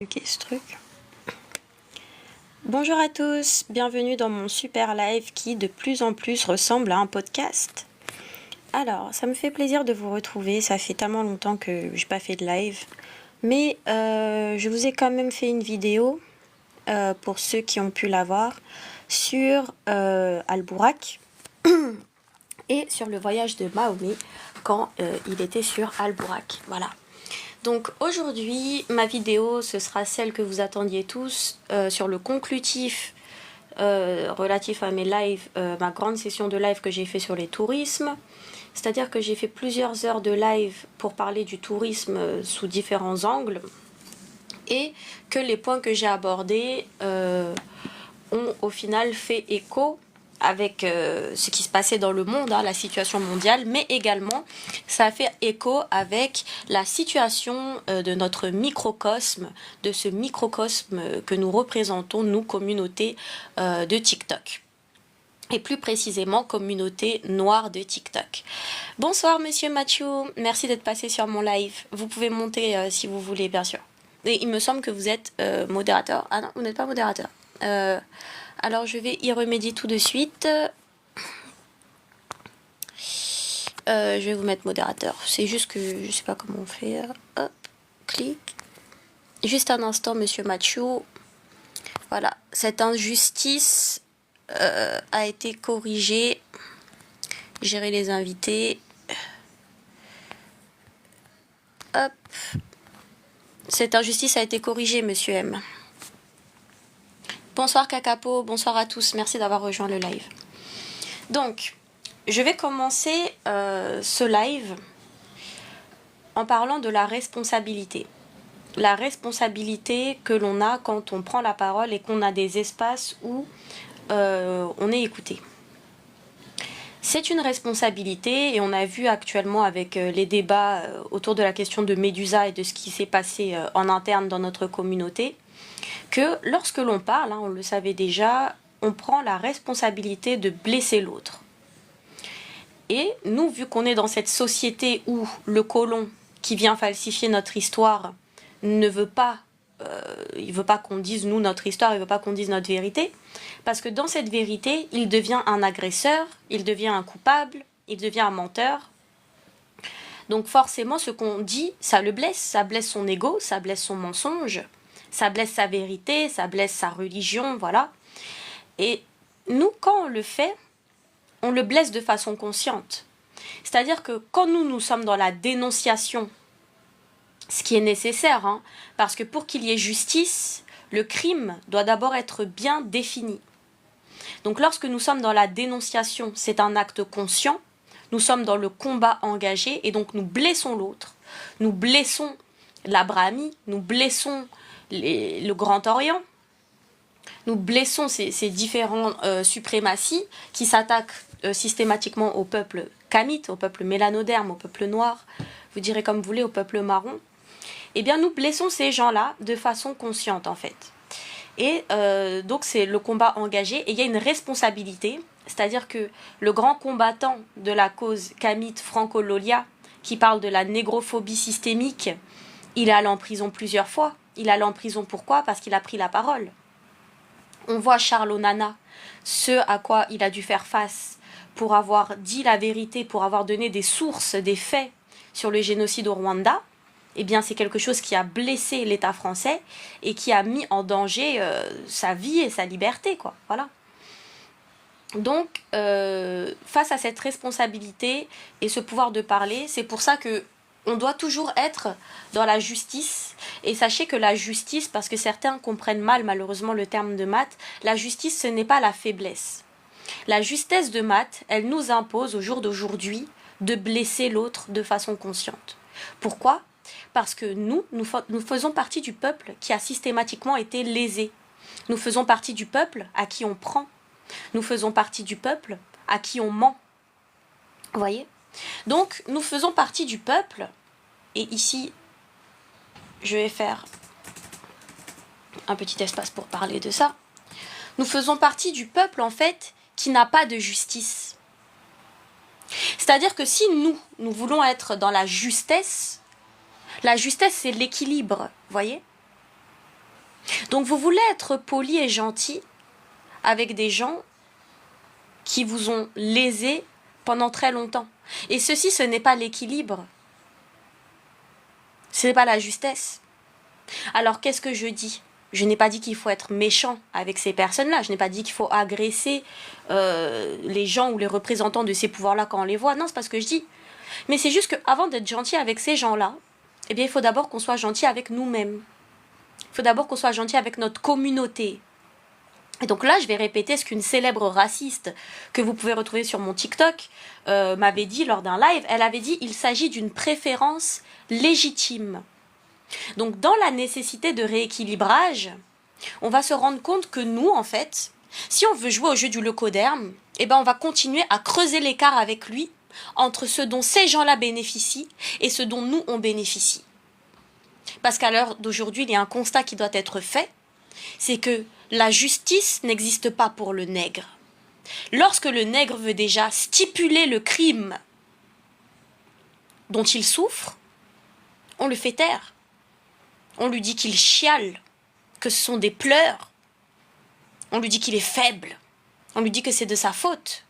Ok, ce truc. Bonjour à tous, bienvenue dans mon super live qui de plus en plus ressemble à un podcast. Alors, ça me fait plaisir de vous retrouver, ça fait tellement longtemps que j'ai pas fait de live. Mais je vous ai quand même fait une vidéo, pour ceux qui ont pu la voir, sur Al-Bourak et sur le voyage de Mahomet quand il était sur Al-Bourak. Voilà. Donc aujourd'hui, ma vidéo, ce sera celle que vous attendiez tous sur le conclutif relatif à mes lives, ma grande session de live que j'ai fait sur les tourismes. C'est-à-dire que j'ai fait plusieurs heures de live pour parler du tourisme sous différents angles et que les points que j'ai abordés ont au final fait écho avec ce qui se passait dans le monde, la situation mondiale, mais également ça a fait écho avec la situation de notre microcosme, de ce microcosme que nous représentons, nous, communauté de TikTok. Et plus précisément, communauté noire de TikTok. Bonsoir Monsieur Mathieu, merci d'être passé sur mon live. Vous pouvez monter si vous voulez, bien sûr. Et il me semble que vous êtes modérateur. Ah non, vous n'êtes pas modérateur. Alors je vais y remédier tout de suite. Je vais vous mettre modérateur. C'est juste que je sais pas comment on fait. Hop, clic. Juste un instant, Monsieur Mathieu. Voilà, cette injustice a été corrigée. Gérer les invités. Hop. Cette injustice a été corrigée, Monsieur M. Bonsoir Kakapo, bonsoir à tous, merci d'avoir rejoint le live. Donc, je vais commencer ce live en parlant de la responsabilité. La responsabilité que l'on a quand on prend la parole et qu'on a des espaces où on est écouté. C'est une responsabilité et on a vu actuellement avec les débats autour de la question de Médusa et de ce qui s'est passé en interne dans notre communauté, que lorsque l'on parle, on le savait déjà, on prend la responsabilité de blesser l'autre. Et nous, vu qu'on est dans cette société où le colon qui vient falsifier notre histoire ne veut pas, il veut pas qu'on dise nous notre histoire, il veut pas qu'on dise notre vérité, parce que dans cette vérité, il devient un agresseur, il devient un coupable, il devient un menteur. Donc forcément, ce qu'on dit, ça le blesse, ça blesse son ego, ça blesse son mensonge, ça blesse sa vérité, ça blesse sa religion, voilà. Et nous, quand on le fait, on le blesse de façon consciente. C'est-à-dire que quand nous sommes dans la dénonciation, ce qui est nécessaire, parce que pour qu'il y ait justice, le crime doit d'abord être bien défini. Donc lorsque nous sommes dans la dénonciation, c'est un acte conscient, nous sommes dans le combat engagé et donc nous blessons l'autre, nous blessons la Brahmi, nous blessons le Grand Orient, nous blessons ces différents suprématies qui s'attaquent systématiquement au peuple kamite, au peuple mélanoderme, au peuple noir, vous direz comme vous voulez, au peuple marron. Eh bien nous blessons ces gens-là de façon consciente en fait. Et donc c'est le combat engagé et il y a une responsabilité, c'est-à-dire que le grand combattant de la cause kamite Franco Lolia, qui parle de la négrophobie systémique, il est allé en prison plusieurs fois. Il est allé en prison pourquoi? Parce qu'il a pris la parole. On voit Charles Onana, ce à quoi il a dû faire face pour avoir dit la vérité, pour avoir donné des sources, des faits sur le génocide au Rwanda. Eh bien, c'est quelque chose qui a blessé l'État français et qui a mis en danger sa vie et sa liberté, quoi. Voilà. Donc, face à cette responsabilité et ce pouvoir de parler, c'est pour ça que on doit toujours être dans la justice. Et sachez que la justice, parce que certains comprennent mal malheureusement le terme de maths, la justice ce n'est pas la faiblesse. La justesse de maths, elle nous impose au jour d'aujourd'hui de blesser l'autre de façon consciente. Pourquoi ? Parce que nous faisons partie du peuple qui a systématiquement été lésé. Nous faisons partie du peuple à qui on prend. Nous faisons partie du peuple à qui on ment. Vous voyez ? Donc, nous faisons partie du peuple, et ici, je vais faire un petit espace pour parler de ça. Nous faisons partie du peuple, en fait, qui n'a pas de justice. C'est-à-dire que si nous voulons être dans la justesse, c'est l'équilibre, vous voyez ? Donc vous voulez être poli et gentil avec des gens qui vous ont lésé pendant très longtemps. Et ceci, ce n'est pas l'équilibre. Ce n'est pas la justesse. Alors qu'est-ce que je dis? Je n'ai pas dit qu'il faut être méchant avec ces personnes-là. Je n'ai pas dit qu'il faut agresser les gens ou les représentants de ces pouvoirs-là quand on les voit. Non, c'est pas ce que je dis. Mais c'est juste qu'avant d'être gentil avec ces gens-là, eh bien, il faut d'abord qu'on soit gentil avec nous-mêmes. Il faut d'abord qu'on soit gentil avec notre communauté. Et donc là, je vais répéter ce qu'une célèbre raciste que vous pouvez retrouver sur mon TikTok m'avait dit lors d'un live. Elle avait dit « Il s'agit d'une préférence légitime ». Donc dans la nécessité de rééquilibrage, on va se rendre compte que nous, en fait, si on veut jouer au jeu du leucoderme, eh ben on va continuer à creuser l'écart avec lui entre ce dont ces gens-là bénéficient et ce dont nous, on bénéficie. Parce qu'à l'heure d'aujourd'hui, il y a un constat qui doit être fait, c'est que la justice n'existe pas pour le nègre. Lorsque le nègre veut déjà stipuler le crime dont il souffre, on le fait taire. On lui dit qu'il chiale, que ce sont des pleurs. On lui dit qu'il est faible. On lui dit que c'est de sa faute.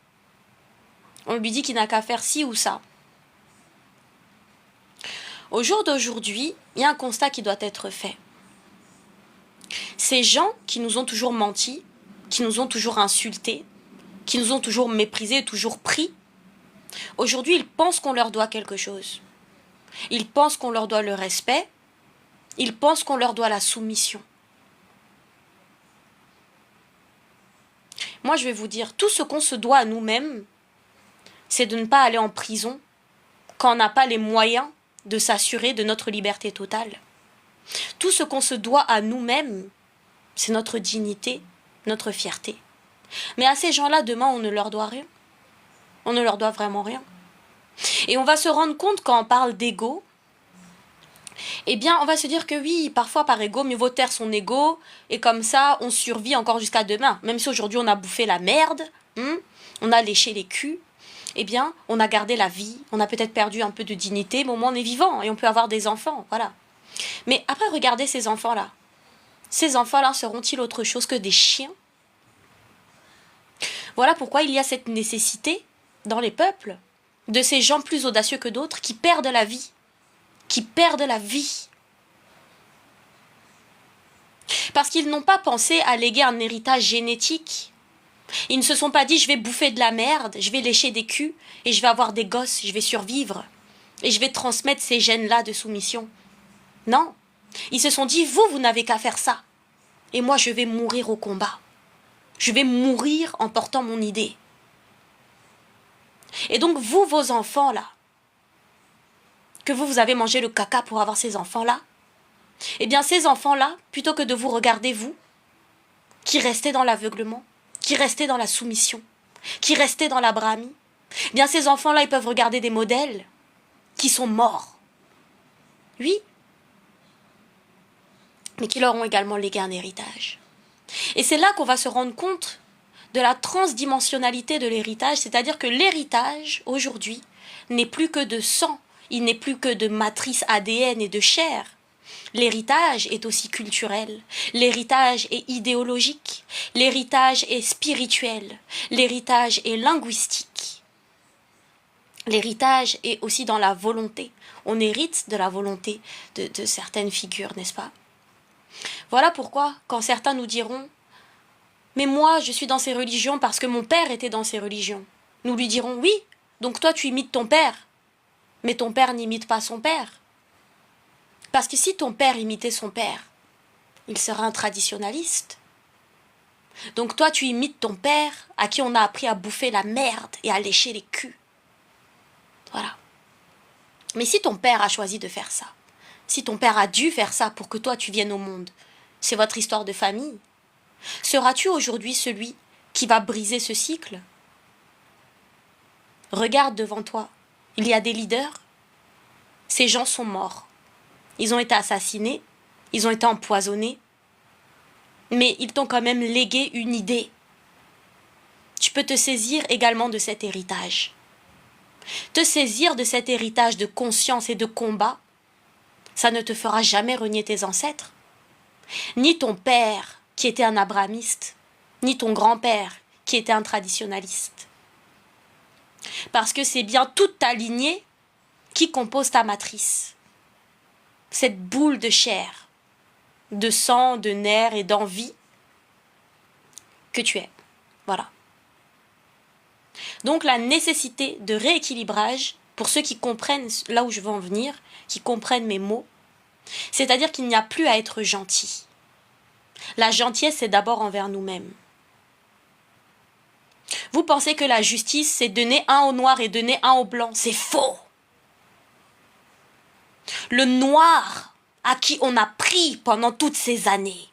On lui dit qu'il n'a qu'à faire ci ou ça. Au jour d'aujourd'hui, il y a un constat qui doit être fait. Ces gens qui nous ont toujours menti, qui nous ont toujours insultés, qui nous ont toujours méprisés, toujours pris, aujourd'hui, ils pensent qu'on leur doit quelque chose. Ils pensent qu'on leur doit le respect. Ils pensent qu'on leur doit la soumission. Moi, je vais vous dire, tout ce qu'on se doit à nous-mêmes, c'est de ne pas aller en prison quand on n'a pas les moyens de s'assurer de notre liberté totale. Tout ce qu'on se doit à nous-mêmes, c'est notre dignité, notre fierté. Mais à ces gens-là, demain, on ne leur doit rien. On ne leur doit vraiment rien. Et on va se rendre compte quand on parle d'ego, eh bien, on va se dire que oui, parfois par ego, mieux vaut taire son ego, et comme ça, on survit encore jusqu'à demain. Même si aujourd'hui on a bouffé la merde, on a léché les culs, eh bien, on a gardé la vie, on a peut-être perdu un peu de dignité, mais au moins on est vivant, et on peut avoir des enfants, voilà. Mais après, regardez ces enfants-là. Ces enfants-là seront-ils autre chose que des chiens? Voilà pourquoi il y a cette nécessité, dans les peuples, de ces gens plus audacieux que d'autres qui perdent la vie. Qui perdent la vie. Parce qu'ils n'ont pas pensé à léguer un héritage génétique. Ils ne se sont pas dit, je vais bouffer de la merde, je vais lécher des culs, et je vais avoir des gosses, je vais survivre, et je vais transmettre ces gènes-là de soumission. Non. Ils se sont dit, vous n'avez qu'à faire ça. Et moi, je vais mourir au combat. Je vais mourir en portant mon idée. Et donc, vous, vos enfants, là, que vous avez mangé le caca pour avoir ces enfants-là, eh bien ces enfants-là, plutôt que de vous regarder vous, qui restez dans l'aveuglement, qui restez dans la soumission, qui restez dans la brahmie, eh bien ces enfants-là, ils peuvent regarder des modèles qui sont morts. Oui, mais qui leur ont également légué un héritage. Et c'est là qu'on va se rendre compte de la transdimensionnalité de l'héritage, c'est-à-dire que l'héritage, aujourd'hui, n'est plus que de sang. Il n'est plus que de matrice ADN et de chair. L'héritage est aussi culturel, l'héritage est idéologique, l'héritage est spirituel, l'héritage est linguistique. L'héritage est aussi dans la volonté. On hérite de la volonté de certaines figures, n'est-ce pas? Voilà pourquoi, quand certains nous diront « Mais moi, je suis dans ces religions parce que mon père était dans ces religions », nous lui dirons « Oui, donc toi tu imites ton père. » Mais ton père n'imite pas son père. Parce que si ton père imitait son père, il serait un traditionnaliste. Donc toi, tu imites ton père à qui on a appris à bouffer la merde et à lécher les culs. Voilà. Mais si ton père a choisi de faire ça, si ton père a dû faire ça pour que toi tu viennes au monde, c'est votre histoire de famille. Seras-tu aujourd'hui celui qui va briser ce cycle? Regarde devant toi. Il y a des leaders. Ces gens sont morts. Ils ont été assassinés. Ils ont été empoisonnés. Mais ils t'ont quand même légué une idée. Tu peux te saisir également de cet héritage. Te saisir de cet héritage de conscience et de combat, ça ne te fera jamais renier tes ancêtres. ni ton père qui était un abrahamiste, ni ton grand-père qui était un traditionnaliste. Parce que c'est bien toute ta lignée qui compose ta matrice. Cette boule de chair, de sang, de nerfs et d'envie que tu es. Voilà. Donc la nécessité de rééquilibrage, pour ceux qui comprennent là où je veux en venir, qui comprennent mes mots, c'est-à-dire qu'il n'y a plus à être gentil. La gentillesse, c'est d'abord envers nous-mêmes. Vous pensez que la justice, c'est donner un au noir et donner un au blanc. C'est faux. Le noir à qui on a pris pendant toutes ces années,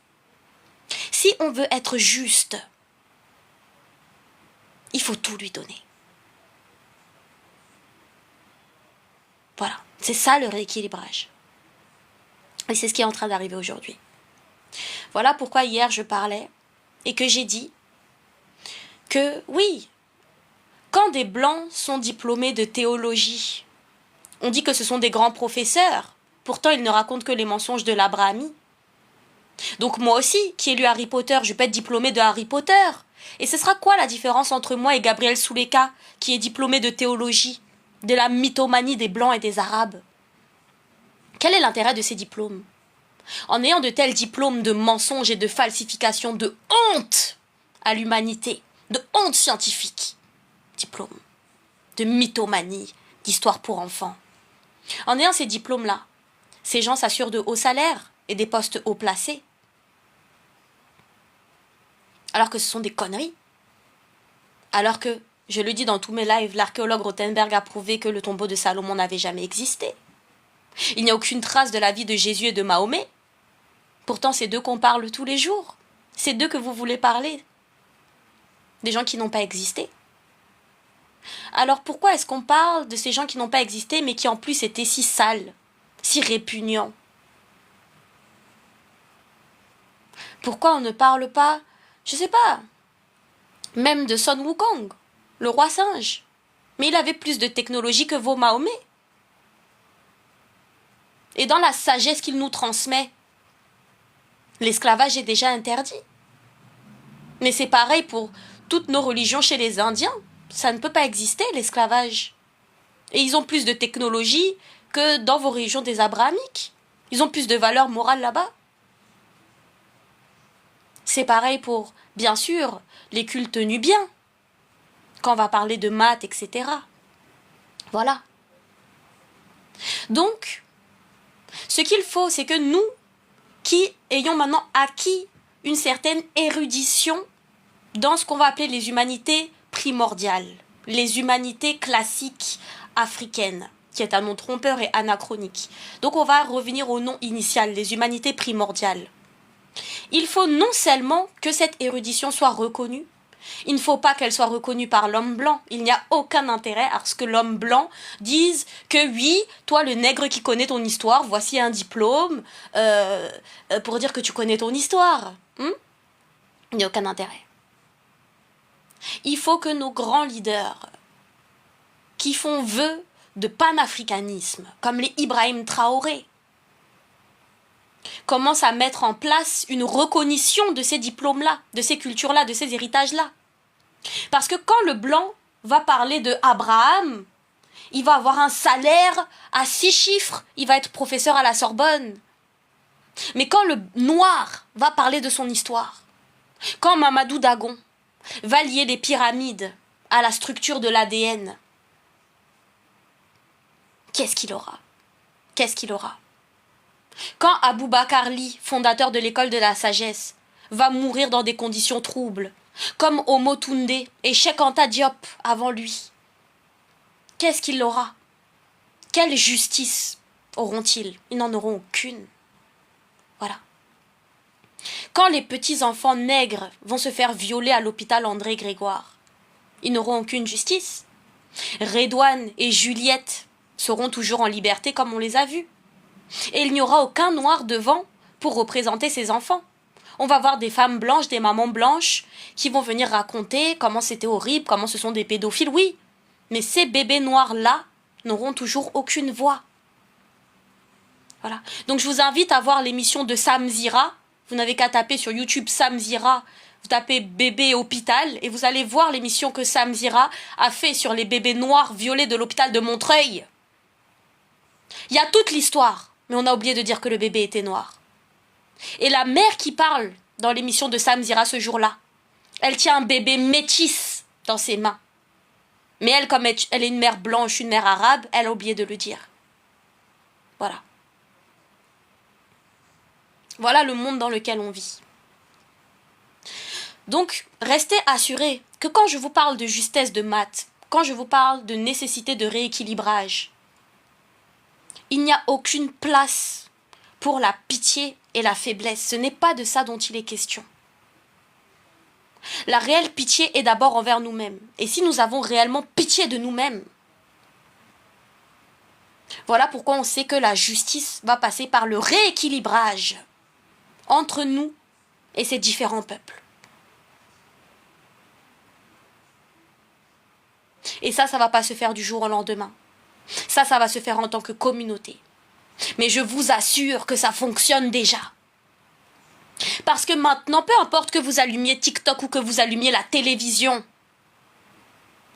si on veut être juste, il faut tout lui donner. Voilà, c'est ça le rééquilibrage. Et c'est ce qui est en train d'arriver aujourd'hui. Voilà pourquoi hier je parlais et que j'ai dit que oui, quand des blancs sont diplômés de théologie, on dit que ce sont des grands professeurs, pourtant ils ne racontent que les mensonges de l'Abrahamie. Donc moi aussi, qui ai lu Harry Potter, je peux être diplômée de Harry Potter. Et ce sera quoi la différence entre moi et Gabriel Souleka, qui est diplômé de théologie, de la mythomanie des Blancs et des Arabes? Quel est l'intérêt de ces diplômes? En ayant de tels diplômes de mensonges et de falsification, de honte à l'humanité, de honte scientifique, diplôme, de mythomanie, d'histoire pour enfants. En ayant ces diplômes-là, ces gens s'assurent de hauts salaires et des postes haut placés. Alors que ce sont des conneries. Alors que, je le dis dans tous mes lives, l'archéologue Rothenberg a prouvé que le tombeau de Salomon n'avait jamais existé. Il n'y a aucune trace de la vie de Jésus et de Mahomet. Pourtant, c'est d'eux qu'on parle tous les jours. C'est d'eux que vous voulez parler. Des gens qui n'ont pas existé. Alors pourquoi est-ce qu'on parle de ces gens qui n'ont pas existé, mais qui en plus étaient si sales, si répugnants? Pourquoi on ne parle pas, je sais pas, même de Sun Wukong, le roi singe? Mais il avait plus de technologie que vos Mahomet. Et dans la sagesse qu'il nous transmet, l'esclavage est déjà interdit. Mais c'est pareil pour toutes nos religions chez les Indiens. Ça ne peut pas exister, l'esclavage. Et ils ont plus de technologie que dans vos régions des Abrahamiques. Ils ont plus de valeur morale là-bas. C'est pareil pour, bien sûr, les cultes nubiens. Quand on va parler de maths, etc. Voilà. Donc, ce qu'il faut, c'est que nous, qui ayons maintenant acquis une certaine érudition dans ce qu'on va appeler les humanités primordiales, les humanités classiques africaines, qui est un nom trompeur et anachronique. Donc on va revenir au nom initial, les humanités primordiales. Il faut non seulement que cette érudition soit reconnue, il ne faut pas qu'elle soit reconnue par l'homme blanc. Il n'y a aucun intérêt à ce que l'homme blanc dise que oui, toi le nègre qui connais ton histoire, voici un diplôme pour dire que tu connais ton histoire. Il n'y a aucun intérêt. Il faut que nos grands leaders qui font vœu de panafricanisme, comme les Ibrahim Traoré, commencent à mettre en place une reconnaissance de ces diplômes-là, de ces cultures-là, de ces héritages-là. Parce que quand le blanc va parler de Abraham, il va avoir un salaire à 6 chiffres, il va être professeur à la Sorbonne. Mais quand le noir va parler de son histoire, quand Mamadou Dagon va lier les pyramides à la structure de l'ADN, qu'est-ce qu'il aura? Qu'est-ce qu'il aura? Quand Aboubacar Ly, fondateur de l'école de la sagesse, va mourir dans des conditions troubles, comme Omo Toundé et Cheikh Anta Diop avant lui, qu'est-ce qu'il aura? Quelle justice auront-ils? Ils n'en auront aucune. Voilà. Quand les petits-enfants nègres vont se faire violer à l'hôpital André Grégoire, ils n'auront aucune justice. Redouane et Juliette seront toujours en liberté comme on les a vus. Et il n'y aura aucun noir devant pour représenter ces enfants. On va voir des femmes blanches, des mamans blanches qui vont venir raconter comment c'était horrible, comment ce sont des pédophiles, oui. Mais ces bébés noirs-là n'auront toujours aucune voix. Voilà. Donc je vous invite à voir l'émission de Sam Zira, Vous n'avez qu'à taper sur YouTube Sam Zira, vous tapez bébé hôpital et vous allez voir l'émission que Sam Zira a fait sur les bébés noirs violés de l'hôpital de Montreuil. Il y a toute l'histoire, mais on a oublié de dire que le bébé était noir. Et la mère qui parle dans l'émission de Sam Zira ce jour-là, elle tient un bébé métis dans ses mains. Mais elle, comme elle est une mère blanche, une mère arabe, elle a oublié de le dire. Voilà. Voilà le monde dans lequel on vit. Donc, restez assurés que quand je vous parle de justesse de maths, quand je vous parle de nécessité de rééquilibrage, il n'y a aucune place pour la pitié et la faiblesse. Ce n'est pas de ça dont il est question. La réelle pitié est d'abord envers nous-mêmes. Et si nous avons réellement pitié de nous-mêmes, voilà pourquoi on sait que la justice va passer par le rééquilibrage entre nous et ces différents peuples. Et ça ne va pas se faire du jour au lendemain. Ça va se faire en tant que communauté. Mais je vous assure que ça fonctionne déjà. Parce que maintenant, peu importe que vous allumiez TikTok ou que vous allumiez la télévision,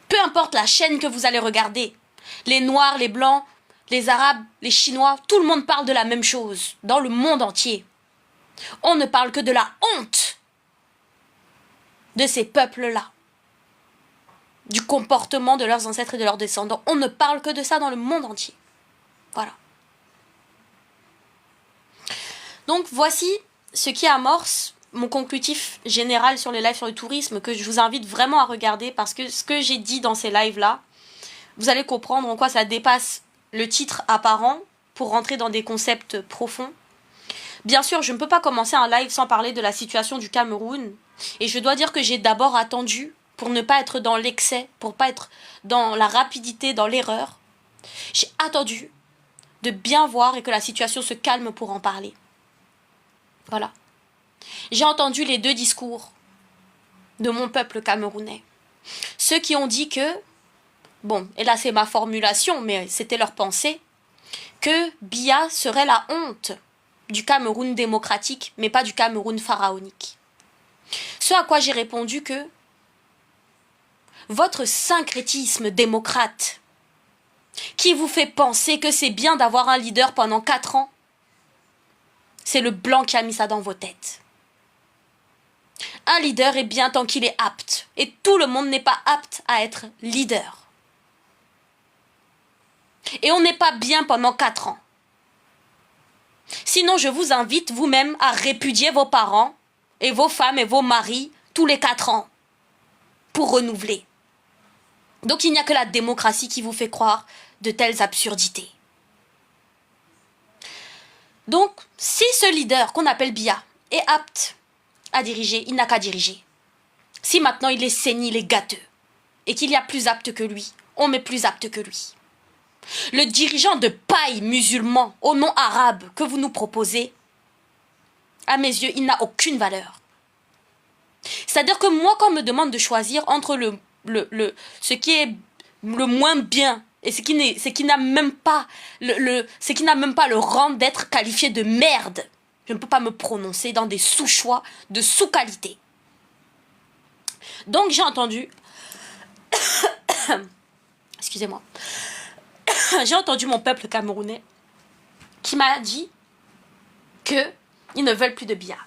peu importe la chaîne que vous allez regarder, les Noirs, les Blancs, les Arabes, les Chinois, tout le monde parle de la même chose, dans le monde entier. On ne parle que de la honte de ces peuples-là, du comportement de leurs ancêtres et de leurs descendants. On ne parle que de ça dans le monde entier. Voilà. Donc voici ce qui amorce mon conclutif général sur les lives sur le tourisme, que je vous invite vraiment à regarder, parce que ce que j'ai dit dans ces lives-là, vous allez comprendre en quoi ça dépasse le titre apparent pour rentrer dans des concepts profonds. Bien sûr, je ne peux pas commencer un live sans parler de la situation du Cameroun, et je dois dire que j'ai d'abord attendu pour ne pas être dans l'excès, pour pas être dans la rapidité, dans l'erreur. J'ai attendu de bien voir et que la situation se calme pour en parler. Voilà. J'ai entendu les deux discours de mon peuple camerounais. Ceux qui ont dit que, bon, et là c'est ma formulation, mais c'était leur pensée, que Biya serait la honte du Cameroun démocratique, mais pas du Cameroun pharaonique. Ce à quoi j'ai répondu que votre syncrétisme démocrate, qui vous fait penser que c'est bien d'avoir un leader pendant 4 ans, c'est le blanc qui a mis ça dans vos têtes. Un leader est bien tant qu'il est apte, et tout le monde n'est pas apte à être leader. Et on n'est pas bien pendant 4 ans. Sinon, je vous invite vous-même à répudier vos parents et vos femmes et vos maris tous les 4 ans pour renouveler. Donc il n'y a que la démocratie qui vous fait croire de telles absurdités. Donc, si ce leader qu'on appelle Biya est apte à diriger, il n'a qu'à diriger. Si maintenant il est sénile et gâteux, et qu'il y a plus apte que lui, on met plus apte que lui. Le dirigeant de paille musulman au nom arabe que vous nous proposez, à mes yeux, il n'a aucune valeur. C'est-à-dire que moi, quand on me demande de choisir entre ce qui est le moins bien et ce qui n'a même pas le rang d'être qualifié de merde, je ne peux pas me prononcer dans des sous-choix de sous-qualité. Donc j'ai entendu excusez-moi, j'ai entendu mon peuple camerounais qui m'a dit que ils ne veulent plus de Biya.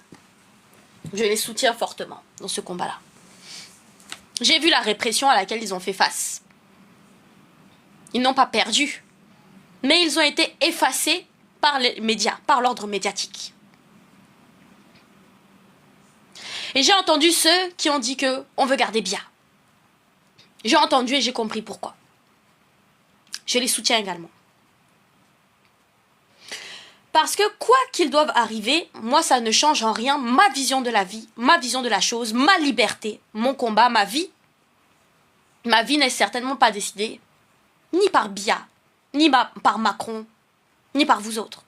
Je les soutiens fortement dans ce combat-là. J'ai vu la répression à laquelle ils ont fait face. Ils n'ont pas perdu, mais ils ont été effacés par les médias, par l'ordre médiatique. Et j'ai entendu ceux qui ont dit que on veut garder Biya. J'ai entendu et j'ai compris pourquoi. Je les soutiens également. Parce que quoi qu'il doive arriver, moi ça ne change en rien ma vision de la vie, ma vision de la chose, ma liberté, mon combat, ma vie. Ma vie n'est certainement pas décidée ni par Biya, ni par Macron, ni par vous autres.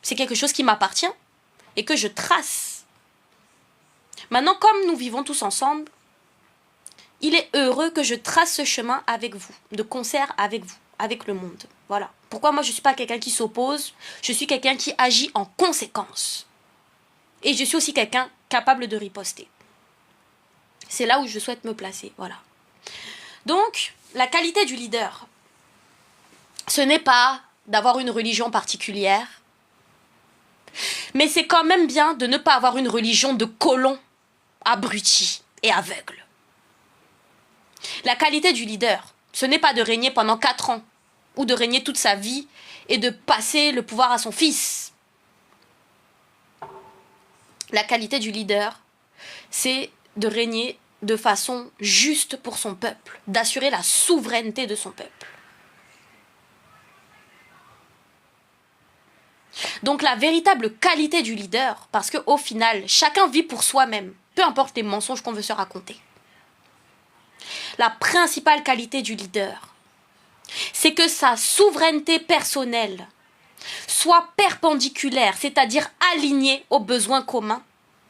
C'est quelque chose qui m'appartient et que je trace. Maintenant, comme nous vivons tous ensemble, il est heureux que je trace ce chemin avec vous, de concert avec vous, avec le monde. Voilà. Pourquoi moi je ne suis pas quelqu'un qui s'oppose, je suis quelqu'un qui agit en conséquence. Et je suis aussi quelqu'un capable de riposter. C'est là où je souhaite me placer, voilà. Donc, la qualité du leader, ce n'est pas d'avoir une religion particulière, mais c'est quand même bien de ne pas avoir une religion de colon abruti et aveugle. La qualité du leader, ce n'est pas de régner pendant 4 ans ou de régner toute sa vie et de passer le pouvoir à son fils. La qualité du leader, c'est de régner de façon juste pour son peuple, d'assurer la souveraineté de son peuple. Donc la véritable qualité du leader, parce qu'au final, chacun vit pour soi-même, peu importe les mensonges qu'on veut se raconter. La principale qualité du leader, c'est que sa souveraineté personnelle soit perpendiculaire, c'est-à-dire alignée au besoin commun,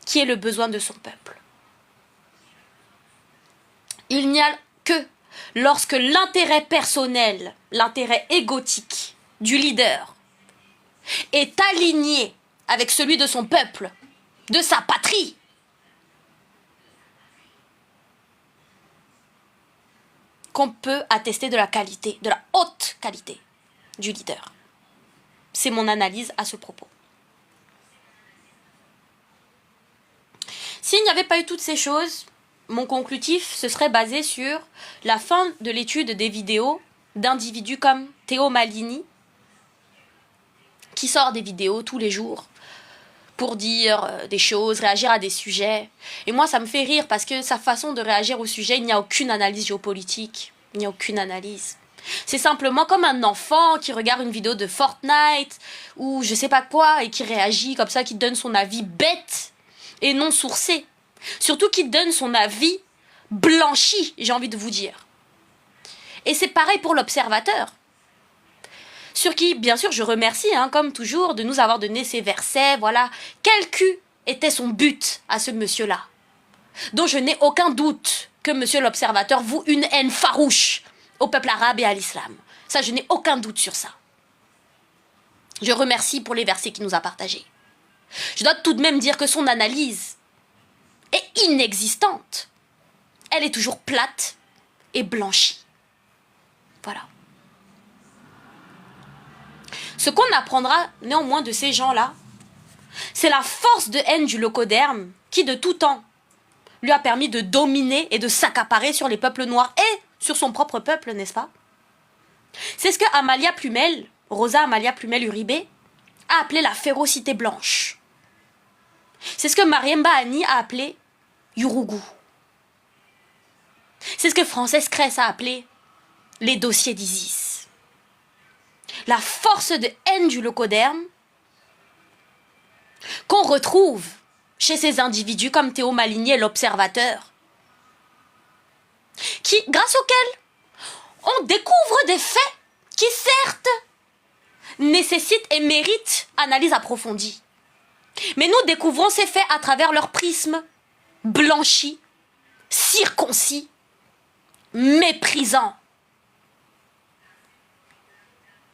qui est le besoin de son peuple. Il n'y a que lorsque l'intérêt personnel, l'intérêt égotique du leader est aligné avec celui de son peuple, de sa patrie, qu'on peut attester de la qualité, de la haute qualité du leader. C'est mon analyse à ce propos. S'il n'y avait pas eu toutes ces choses, mon conclutif se serait basé sur la fin de l'étude des vidéos d'individus comme Théo Malini, qui sort des vidéos tous les jours pour dire des choses, réagir à des sujets. Et moi, ça me fait rire parce que sa façon de réagir au sujet, il n'y a aucune analyse géopolitique, il n'y a aucune analyse. C'est simplement comme un enfant qui regarde une vidéo de Fortnite ou je sais pas quoi et qui réagit comme ça, qui donne son avis bête et non sourcé. Surtout qui donne son avis blanchi, j'ai envie de vous dire. Et c'est pareil pour l'observateur. Sur qui, bien sûr, je remercie, comme toujours, de nous avoir donné ces versets, voilà. Quel cul était son but à ce monsieur-là, dont je n'ai aucun doute que monsieur l'observateur voue une haine farouche au peuple arabe et à l'islam. Ça, je n'ai aucun doute sur ça. Je remercie pour les versets qu'il nous a partagés. Je dois tout de même dire que son analyse est inexistante. Elle est toujours plate et blanchie. Voilà. Ce qu'on apprendra néanmoins de ces gens-là, c'est la force de haine du locoderme qui, de tout temps, lui a permis de dominer et de s'accaparer sur les peuples noirs et sur son propre peuple, n'est-ce pas? C'est ce que Amalia Plumel, Rosa Amalia Plumel Uribe, a appelé la férocité blanche. C'est ce que Mariemba Ani a appelé Yurugu. C'est ce que Frances Cress a appelé les dossiers d'Isis. La force de haine du locoderme qu'on retrouve chez ces individus comme Théo Malini et l'Observateur, qui, grâce auxquels on découvre des faits qui, certes, nécessitent et méritent analyse approfondie. Mais nous découvrons ces faits à travers leur prisme blanchi, circoncis, méprisant.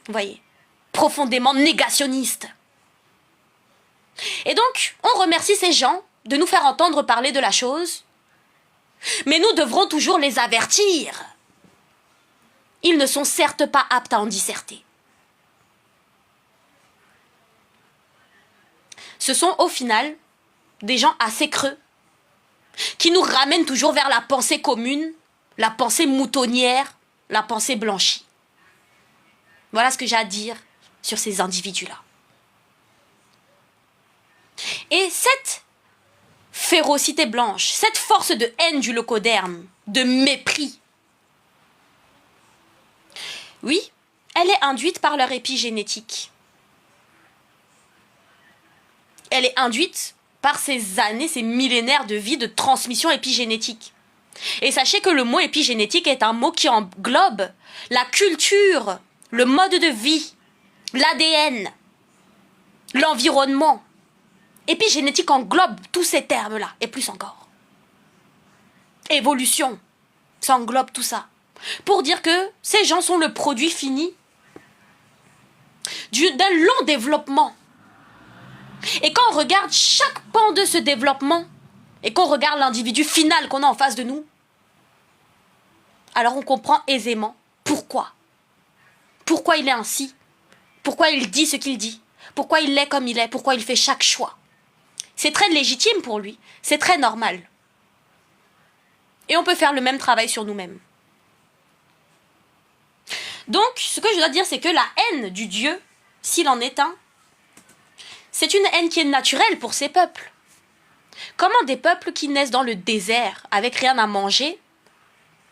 Vous voyez, profondément négationniste. Et donc, on remercie ces gens de nous faire entendre parler de la chose, mais nous devrons toujours les avertir. Ils ne sont certes pas aptes à en disserter. Ce sont au final des gens assez creux qui nous ramènent toujours vers la pensée commune, la pensée moutonnière, la pensée blanchie. Voilà ce que j'ai à dire sur ces individus-là. Et cette férocité blanche, cette force de haine du locoderme, de mépris, oui, elle est induite par leur épigénétique. Elle est induite par ces années, ces millénaires de vie de transmission épigénétique. Et sachez que le mot épigénétique est un mot qui englobe la culture, le mode de vie, l'ADN, l'environnement. Épigénétique englobe tous ces termes-là, et plus encore. Évolution, ça englobe tout ça. Pour dire que ces gens sont le produit fini d'un long développement Et quand on regarde chaque pan de ce développement, et qu'on regarde l'individu final qu'on a en face de nous, alors on comprend aisément pourquoi. Pourquoi il est ainsi. Pourquoi il dit ce qu'il dit. Pourquoi il est comme il est. Pourquoi il fait chaque choix. C'est très légitime pour lui. C'est très normal. Et on peut faire le même travail sur nous-mêmes. Donc, ce que je dois dire, c'est que la haine du Dieu, s'il en est un, c'est une haine qui est naturelle pour ces peuples. Comment des peuples qui naissent dans le désert, avec rien à manger,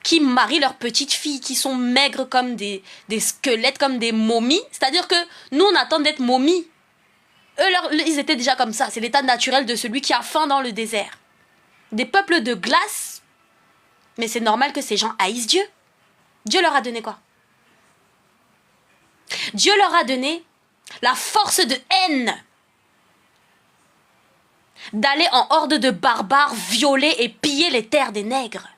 qui marient leurs petites filles, qui sont maigres comme des squelettes, comme des momies, c'est-à-dire que nous, on attend d'être momies. Eux, ils étaient déjà comme ça, c'est l'état naturel de celui qui a faim dans le désert. Des peuples de glace, mais c'est normal que ces gens haïssent Dieu. Dieu leur a donné quoi? Dieu leur a donné la force de haine d'aller en horde de barbares violer et piller les terres des nègres.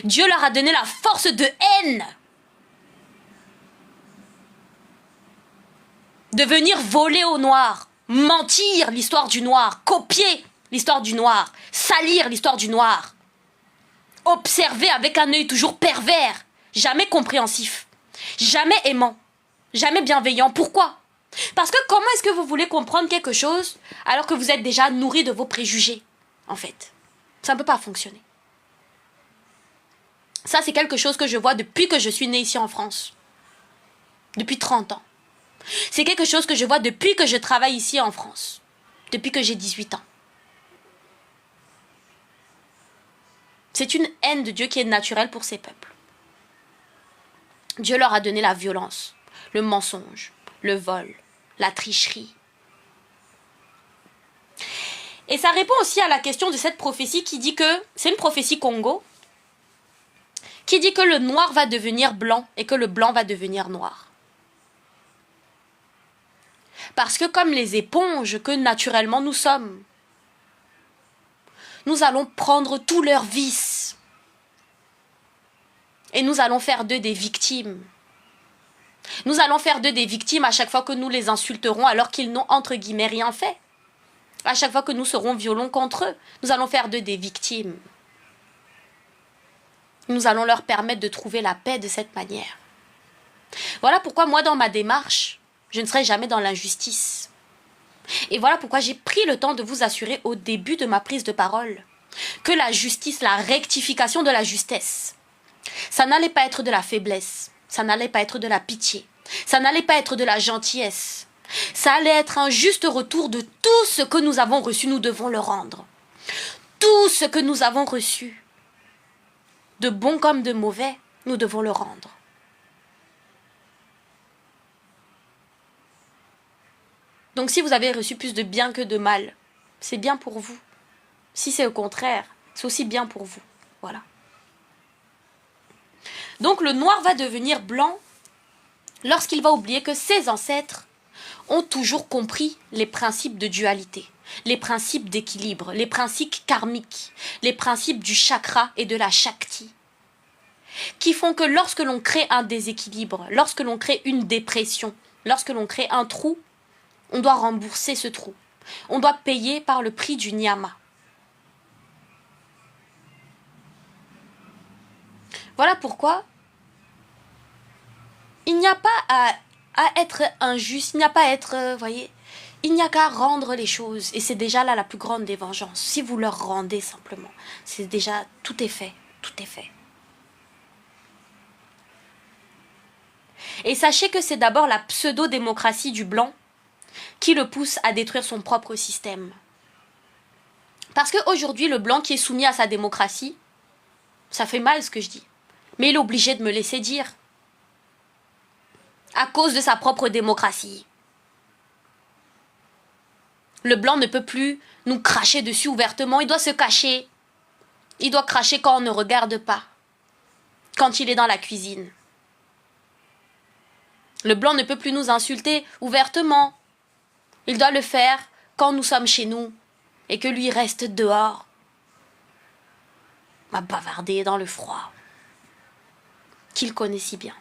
Dieu leur a donné la force de haine de venir voler au noir, mentir l'histoire du noir, copier l'histoire du noir, salir l'histoire du noir, observer avec un œil toujours pervers, jamais compréhensif, jamais aimant, jamais bienveillant. Pourquoi? Parce que comment est-ce que vous voulez comprendre quelque chose alors que vous êtes déjà nourri de vos préjugés, en fait? Ça ne peut pas fonctionner. Ça, c'est quelque chose que je vois depuis que je suis née ici en France. Depuis 30 ans. C'est quelque chose que je vois depuis que je travaille ici en France. Depuis que j'ai 18 ans. C'est une haine de Dieu qui est naturelle pour ces peuples. Dieu leur a donné la violence, le mensonge, le vol, la tricherie. Et ça répond aussi à la question de cette prophétie qui dit que, c'est une prophétie Congo, qui dit que le noir va devenir blanc et que le blanc va devenir noir. Parce que comme les éponges que naturellement nous sommes, nous allons prendre tous leurs vices et nous allons faire d'eux des victimes. Nous allons faire d'eux des victimes à chaque fois que nous les insulterons alors qu'ils n'ont entre guillemets rien fait. À chaque fois que nous serons violents contre eux, nous allons faire d'eux des victimes. Nous allons leur permettre de trouver la paix de cette manière. Voilà pourquoi moi, dans ma démarche, je ne serai jamais dans l'injustice. Et voilà pourquoi j'ai pris le temps de vous assurer au début de ma prise de parole que la justice, la rectification de la justesse, ça n'allait pas être de la faiblesse, ça n'allait pas être de la pitié, ça n'allait pas être de la gentillesse, ça allait être un juste retour de tout ce que nous avons reçu, nous devons le rendre. Tout ce que nous avons reçu, de bon comme de mauvais, nous devons le rendre. Donc si vous avez reçu plus de bien que de mal, c'est bien pour vous. Si c'est au contraire, c'est aussi bien pour vous. Voilà. Donc le noir va devenir blanc lorsqu'il va oublier que ses ancêtres ont toujours compris les principes de dualité, les principes d'équilibre, les principes karmiques, les principes du chakra et de la shakti, qui font que lorsque l'on crée un déséquilibre, lorsque l'on crée une dépression, lorsque l'on crée un trou, on doit rembourser ce trou. On doit payer par le prix du niyama. Voilà pourquoi il n'y a pas à être injuste, il n'y a pas à être, voyez, il n'y a qu'à rendre les choses. Et c'est déjà là la plus grande des vengeances. Si vous leur rendez simplement, c'est déjà, tout est fait, tout est fait. Et sachez que c'est d'abord la pseudo-démocratie du blanc qui le pousse à détruire son propre système. Parce qu'aujourd'hui, le blanc qui est soumis à sa démocratie, ça fait mal ce que je dis, mais il est obligé de me laisser dire. À cause de sa propre démocratie. Le blanc ne peut plus nous cracher dessus ouvertement, il doit se cacher. Il doit cracher quand on ne regarde pas, quand il est dans la cuisine. Le blanc ne peut plus nous insulter ouvertement. Il doit le faire quand nous sommes chez nous et que lui reste dehors, à bavarder dans le froid, qu'il connaît si bien.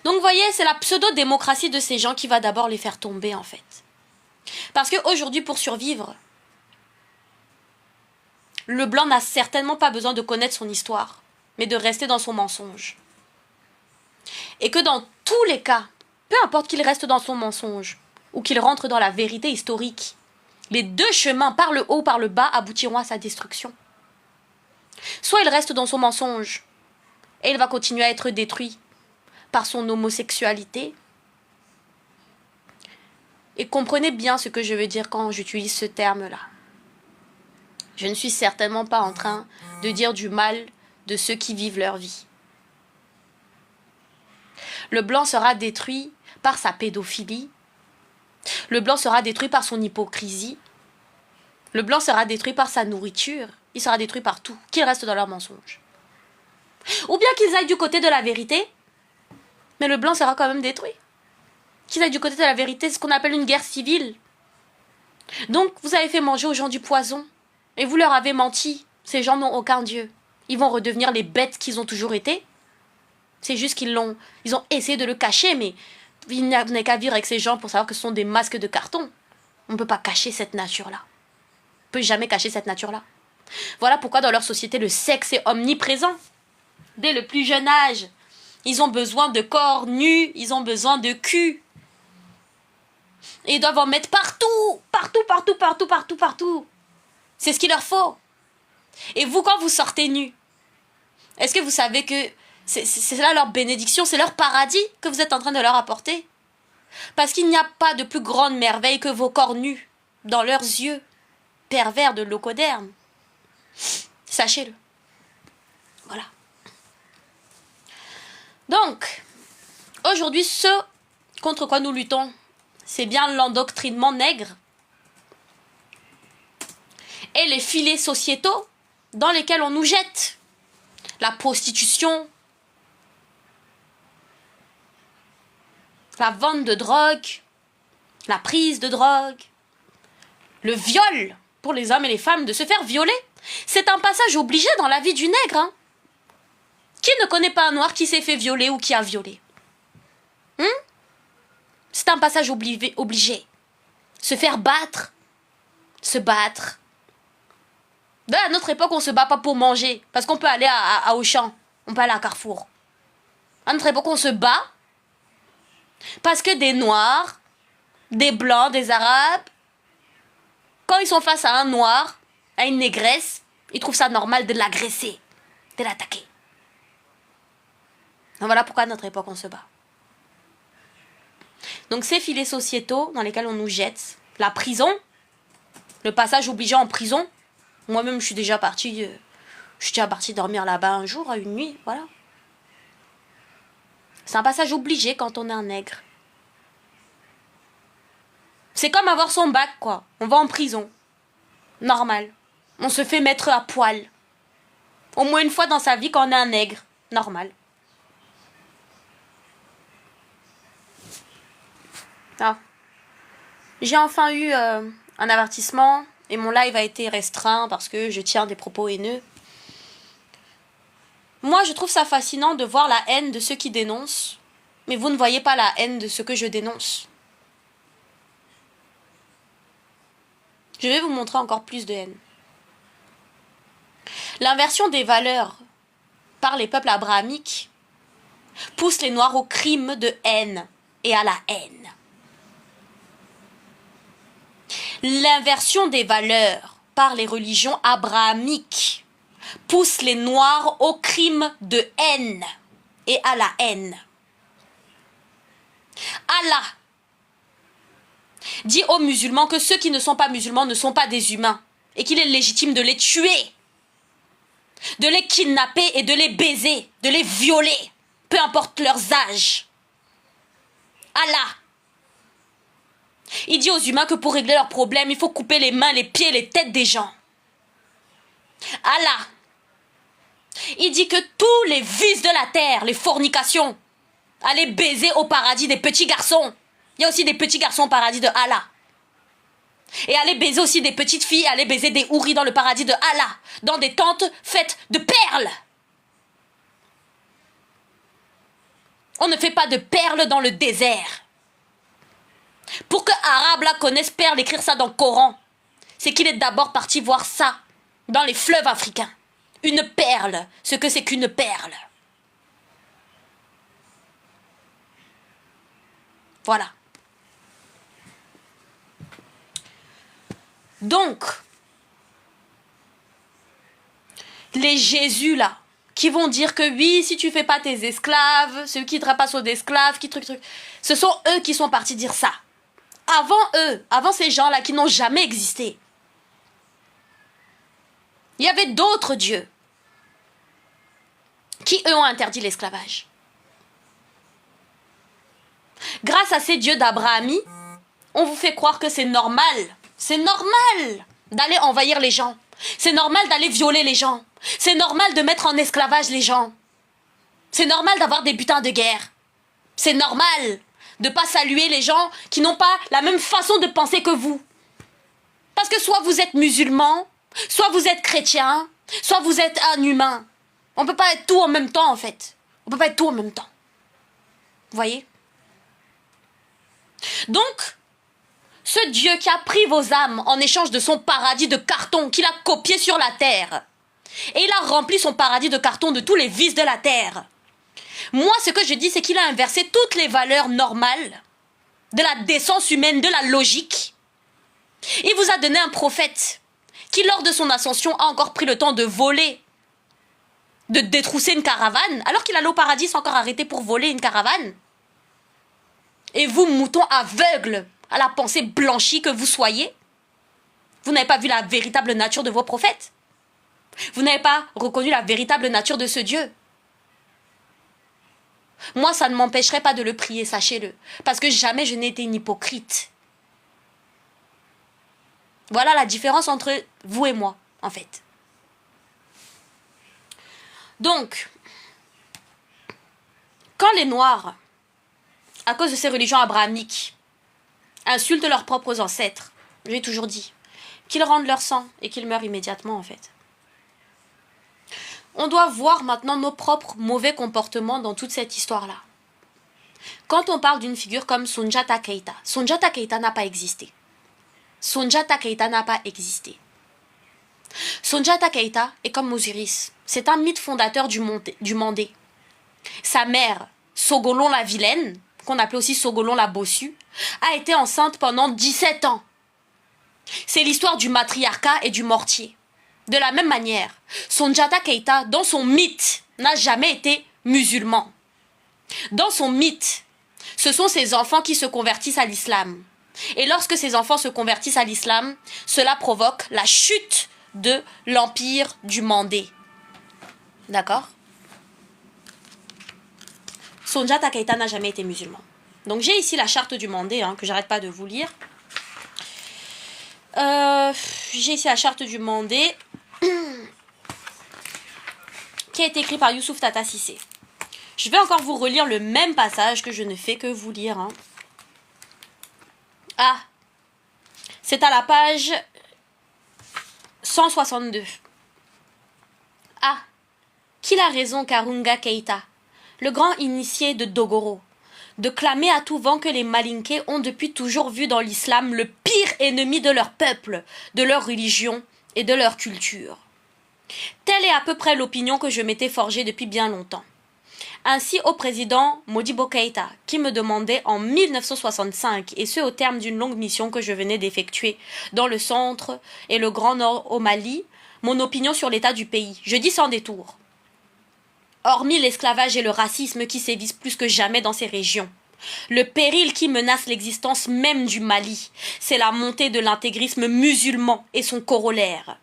Donc vous voyez, c'est la pseudo-démocratie de ces gens qui va d'abord les faire tomber en fait. Parce qu'aujourd'hui, pour survivre, le blanc n'a certainement pas besoin de connaître son histoire, mais de rester dans son mensonge. Et que dans tous les cas, peu importe qu'il reste dans son mensonge, ou qu'il rentre dans la vérité historique, les deux chemins, par le haut, par le bas, aboutiront à sa destruction. Soit il reste dans son mensonge, et il va continuer à être détruit par son homosexualité. Et comprenez bien ce que je veux dire quand j'utilise ce terme-là. Je ne suis certainement pas en train de dire du mal de ceux qui vivent leur vie. Le blanc sera détruit par sa pédophilie. Le blanc sera détruit par son hypocrisie. Le blanc sera détruit par sa nourriture. Il sera détruit par tout, qu'ils restent dans leur mensonge. Ou bien qu'ils aillent du côté de la vérité, mais le blanc sera quand même détruit. Qu'ils aillent du côté de la vérité, c'est ce qu'on appelle une guerre civile. Donc, vous avez fait manger aux gens du poison, et vous leur avez menti. Ces gens n'ont aucun Dieu. Ils vont redevenir les bêtes qu'ils ont toujours été. C'est juste qu'ils ont essayé de le cacher, mais il n'y a qu'à vivre avec ces gens pour savoir que ce sont des masques de carton. On ne peut pas cacher cette nature-là. On ne peut jamais cacher cette nature-là. Voilà pourquoi dans leur société, le sexe est omniprésent. Dès le plus jeune âge, ils ont besoin de corps nus, ils ont besoin de cul. Et ils doivent en mettre partout, partout, partout, partout, partout, partout. C'est ce qu'il leur faut. Et vous, quand vous sortez nus, est-ce que vous savez que c'est là leur bénédiction, c'est leur paradis que vous êtes en train de leur apporter? Parce qu'il n'y a pas de plus grande merveille que vos corps nus dans leurs yeux pervers de locoderme. Sachez-le. Voilà. Donc, aujourd'hui, ce contre quoi nous luttons, c'est bien l'endoctrinement nègre et les filets sociétaux dans lesquels on nous jette. La prostitution, la vente de drogue, la prise de drogue, le viol pour les hommes et les femmes, de se faire violer. C'est un passage obligé dans la vie du nègre. Hein. Qui ne connaît pas un noir qui s'est fait violer ou qui a violé? C'est un passage obligé. Se faire battre. Se battre. Ben, à notre époque, on ne se bat pas pour manger. Parce qu'on peut aller à Auchan. On peut aller à Carrefour. À notre époque, on se bat. Parce que des Noirs, des Blancs, des Arabes, quand ils sont face à un Noir, à une négresse, ils trouvent ça normal de l'agresser, de l'attaquer. Donc voilà pourquoi à notre époque, on se bat. Donc ces filets sociétaux dans lesquels on nous jette, la prison, le passage obligé en prison. Moi-même, je suis déjà partie dormir là-bas un jour, une nuit, voilà. C'est un passage obligé quand on est un nègre. C'est comme avoir son bac, quoi. On va en prison. Normal. On se fait mettre à poil. Au moins une fois dans sa vie quand on est un nègre. Normal. Ah. J'ai enfin eu un avertissement et mon live a été restreint parce que je tiens des propos haineux. Moi, je trouve ça fascinant de voir la haine de ceux qui dénoncent, mais vous ne voyez pas la haine de ce que je dénonce. Je vais vous montrer encore plus de haine. L'inversion des valeurs par les peuples abrahamiques pousse les Noirs au crime de haine et à la haine. L'inversion des valeurs par les religions abrahamiques pousse les Noirs au crime de haine et à la haine. Allah dit aux musulmans que ceux qui ne sont pas musulmans ne sont pas des humains et qu'il est légitime de les tuer, de les kidnapper et de les baiser, de les violer, peu importe leurs âges. Allah. Il dit aux humains que pour régler leurs problèmes, il faut couper les mains, les pieds, les têtes des gens. Allah. Il dit que tous les vices de la terre, les fornications, allez baiser au paradis des petits garçons. Il y a aussi des petits garçons au paradis de Allah. Et allez baiser aussi des petites filles, allez baiser des houris dans le paradis de Allah, dans des tentes faites de perles. On ne fait pas de perles dans le désert. Pour que Arabe là connaisse perles, écrire ça dans le Coran, c'est qu'il est d'abord parti voir ça dans les fleuves africains. Une perle, ce que c'est qu'une perle. Voilà. Donc, les Jésus là, qui vont dire que oui, si tu fais pas tes esclaves, ceux qui te passent aux esclaves, qui truc, ce sont eux qui sont partis dire ça. Avant eux, avant ces gens-là qui n'ont jamais existé, il y avait d'autres dieux qui, eux, ont interdit l'esclavage. Grâce à ces dieux d'Abraham, on vous fait croire que c'est normal. C'est normal d'aller envahir les gens. C'est normal d'aller violer les gens. C'est normal de mettre en esclavage les gens. C'est normal d'avoir des butins de guerre. C'est normal de ne pas saluer les gens qui n'ont pas la même façon de penser que vous. Parce que soit vous êtes musulman, soit vous êtes chrétien, soit vous êtes un humain. On ne peut pas être tout en même temps, en fait. On ne peut pas être tout en même temps. Vous voyez? Donc, ce Dieu qui a pris vos âmes en échange de son paradis de carton qu'il a copié sur la terre, et il a rempli son paradis de carton de tous les vices de la terre. Moi, ce que je dis, c'est qu'il a inversé toutes les valeurs normales de la décence humaine, de la logique. Il vous a donné un prophète qui, lors de son ascension, a encore pris le temps de voler, de détrousser une caravane, alors qu'il allait au paradis sans encore arrêter pour voler une caravane. Et vous, moutons aveugles à la pensée blanchie que vous soyez, vous n'avez pas vu la véritable nature de vos prophètes. Vous n'avez pas reconnu la véritable nature de ce Dieu. Moi, ça ne m'empêcherait pas de le prier, sachez-le. Parce que jamais je n'ai été une hypocrite. Voilà la différence entre vous et moi, en fait. Donc, quand les Noirs, à cause de ces religions abrahamiques, insultent leurs propres ancêtres, j'ai toujours dit, qu'ils rendent leur sang et qu'ils meurent immédiatement, en fait. On doit voir maintenant nos propres mauvais comportements dans toute cette histoire-là. Quand on parle d'une figure comme Soundiata Keita n'a pas existé. Soundiata Keita n'a pas existé. Soundiata Keita est comme Osiris. C'est un mythe fondateur du Mandé. Sa mère, Sogolon la Vilaine, qu'on appelait aussi Sogolon la Bossue, a été enceinte pendant 17 ans. C'est l'histoire du matriarcat et du mortier. De la même manière, Soundiata Keita, dans son mythe, n'a jamais été musulman. Dans son mythe, ce sont ses enfants qui se convertissent à l'islam. Et lorsque ces enfants se convertissent à l'islam, cela provoque la chute de l'empire du Mandé. D'accord? Soundiata Keita n'a jamais été musulman. Donc j'ai ici la charte du Mandé, que j'arrête pas de vous lire. J'ai ici la charte du Mandé qui a été écrite par Youssouf Tata Cissé. Je vais encore vous relire le même passage que je ne fais que vous lire. Ah, c'est à la page 162. Ah, qu'il a raison Karunga Keita, le grand initié de Dogoro, de clamer à tout vent que les Malinké ont depuis toujours vu dans l'islam le pire ennemi de leur peuple, de leur religion et de leur culture. Telle est à peu près l'opinion que je m'étais forgée depuis bien longtemps. Ainsi au président Modibo Keïta, qui me demandait en 1965, et ce au terme d'une longue mission que je venais d'effectuer dans le centre et le Grand Nord au Mali, mon opinion sur l'état du pays. Je dis sans détour. Hormis l'esclavage et le racisme qui sévissent plus que jamais dans ces régions, le péril qui menace l'existence même du Mali, c'est la montée de l'intégrisme musulman et son corollaire,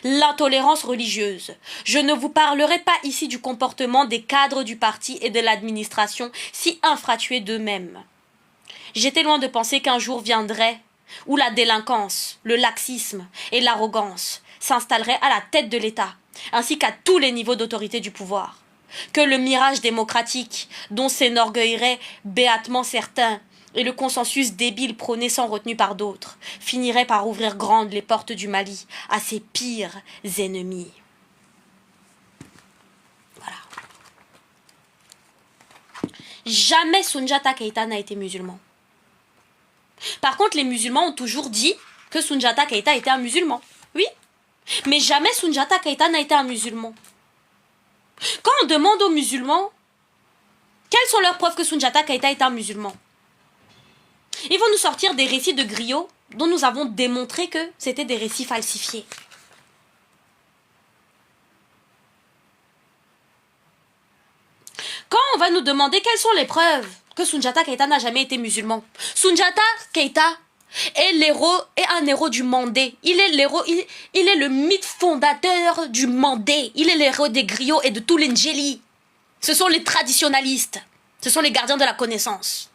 l'intolérance religieuse. Je ne vous parlerai pas ici du comportement des cadres du parti et de l'administration si infratués d'eux-mêmes. J'étais loin de penser qu'un jour viendrait où la délinquance, le laxisme et l'arrogance s'installeraient à la tête de l'État, ainsi qu'à tous les niveaux d'autorité du pouvoir. Que le mirage démocratique dont s'enorgueilleraient béatement certains et le consensus débile prôné sans retenue par d'autres finirait par ouvrir grandes les portes du Mali à ses pires ennemis. Voilà. Jamais Soundiata Keita n'a été musulman. Par contre, les musulmans ont toujours dit que Soundiata Keita était un musulman. Oui. Mais jamais Soundiata Keita n'a été un musulman. Quand on demande aux musulmans quelles sont leurs preuves que Soundiata Keita est un musulman, ils vont nous sortir des récits de griots dont nous avons démontré que c'était des récits falsifiés. Quand on va nous demander quelles sont les preuves que Soundiata Keita n'a jamais été musulman, Soundiata Keita est l'héros et un héros du Mandé. Il est l'héros, il est le mythe fondateur du Mandé. Il est l'héros des griots et de tout l'Indjeli. Ce sont les traditionalistes. Ce sont les gardiens de la connaissance.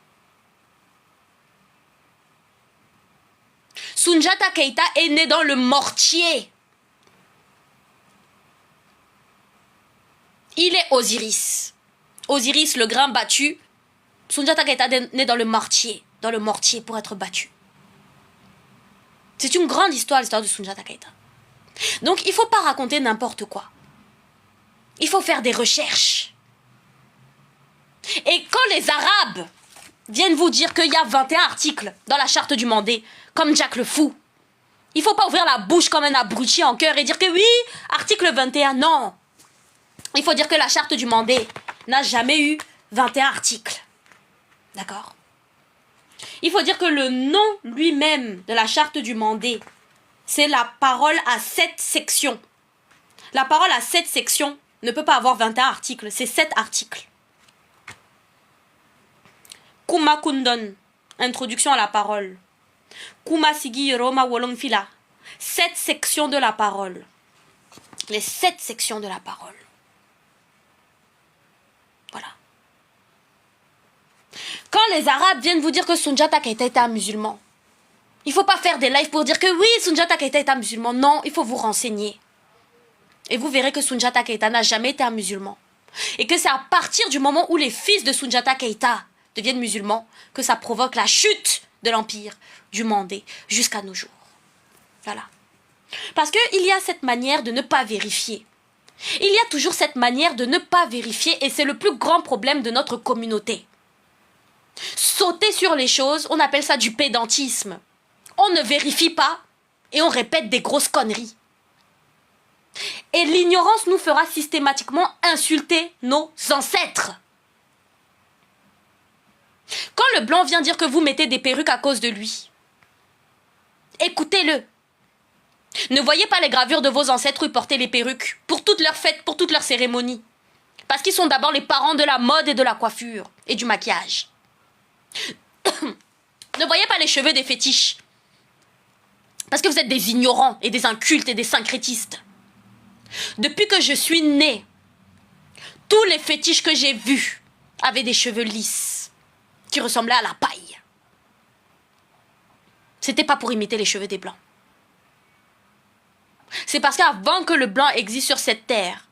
Soundiata Keita est né dans le mortier. Il est Osiris. Osiris, le grain battu. Soundiata Keita est né dans le mortier pour être battu. C'est une grande histoire, l'histoire de Soundiata Keita. Donc, il ne faut pas raconter n'importe quoi. Il faut faire des recherches. Et quand les Arabes viennent vous dire qu'il y a 21 articles dans la charte du Mandé, comme Jack le Fou, il ne faut pas ouvrir la bouche comme un abruti en cœur et dire que oui, article 21, non. Il faut dire que la charte du Mandé n'a jamais eu 21 articles. D'accord ? Il faut dire que le nom lui-même de la charte du Mandé, c'est la parole à 7 sections. La parole à 7 sections ne peut pas avoir 21 articles, c'est 7 articles. Kuma Kundon, introduction à la parole. Kuma Sigi Roma Wolongfila, 7 sections de la parole. Les 7 sections de la parole. Voilà. Quand les Arabes viennent vous dire que Soundiata Keita est un musulman, il ne faut pas faire des lives pour dire que oui, Soundiata Keita est un musulman. Non, il faut vous renseigner. Et vous verrez que Soundiata Keita n'a jamais été un musulman. Et que c'est à partir du moment où les fils de Soundiata Keita deviennent musulmans que ça provoque la chute de l'empire du Mandé jusqu'à nos jours. Voilà. Parce qu'il y a cette manière de ne pas vérifier. Il y a toujours cette manière de ne pas vérifier et c'est le plus grand problème de notre communauté. Sauter sur les choses, on appelle ça du pédantisme. On ne vérifie pas et on répète des grosses conneries. Et l'ignorance nous fera systématiquement insulter nos ancêtres. Quand le blanc vient dire que vous mettez des perruques à cause de lui, écoutez-le. Ne voyez pas les gravures de vos ancêtres où ils portaient les perruques pour toutes leurs fêtes, pour toutes leurs cérémonies. Parce qu'ils sont d'abord les parents de la mode et de la coiffure et du maquillage. Ne voyez pas les cheveux des fétiches. Parce que vous êtes des ignorants et des incultes et des syncrétistes. Depuis que je suis née, tous les fétiches que j'ai vus avaient des cheveux lisses qui ressemblaient à la paille. C'était pas pour imiter les cheveux des blancs. C'est parce qu'avant que le blanc existe sur cette terre,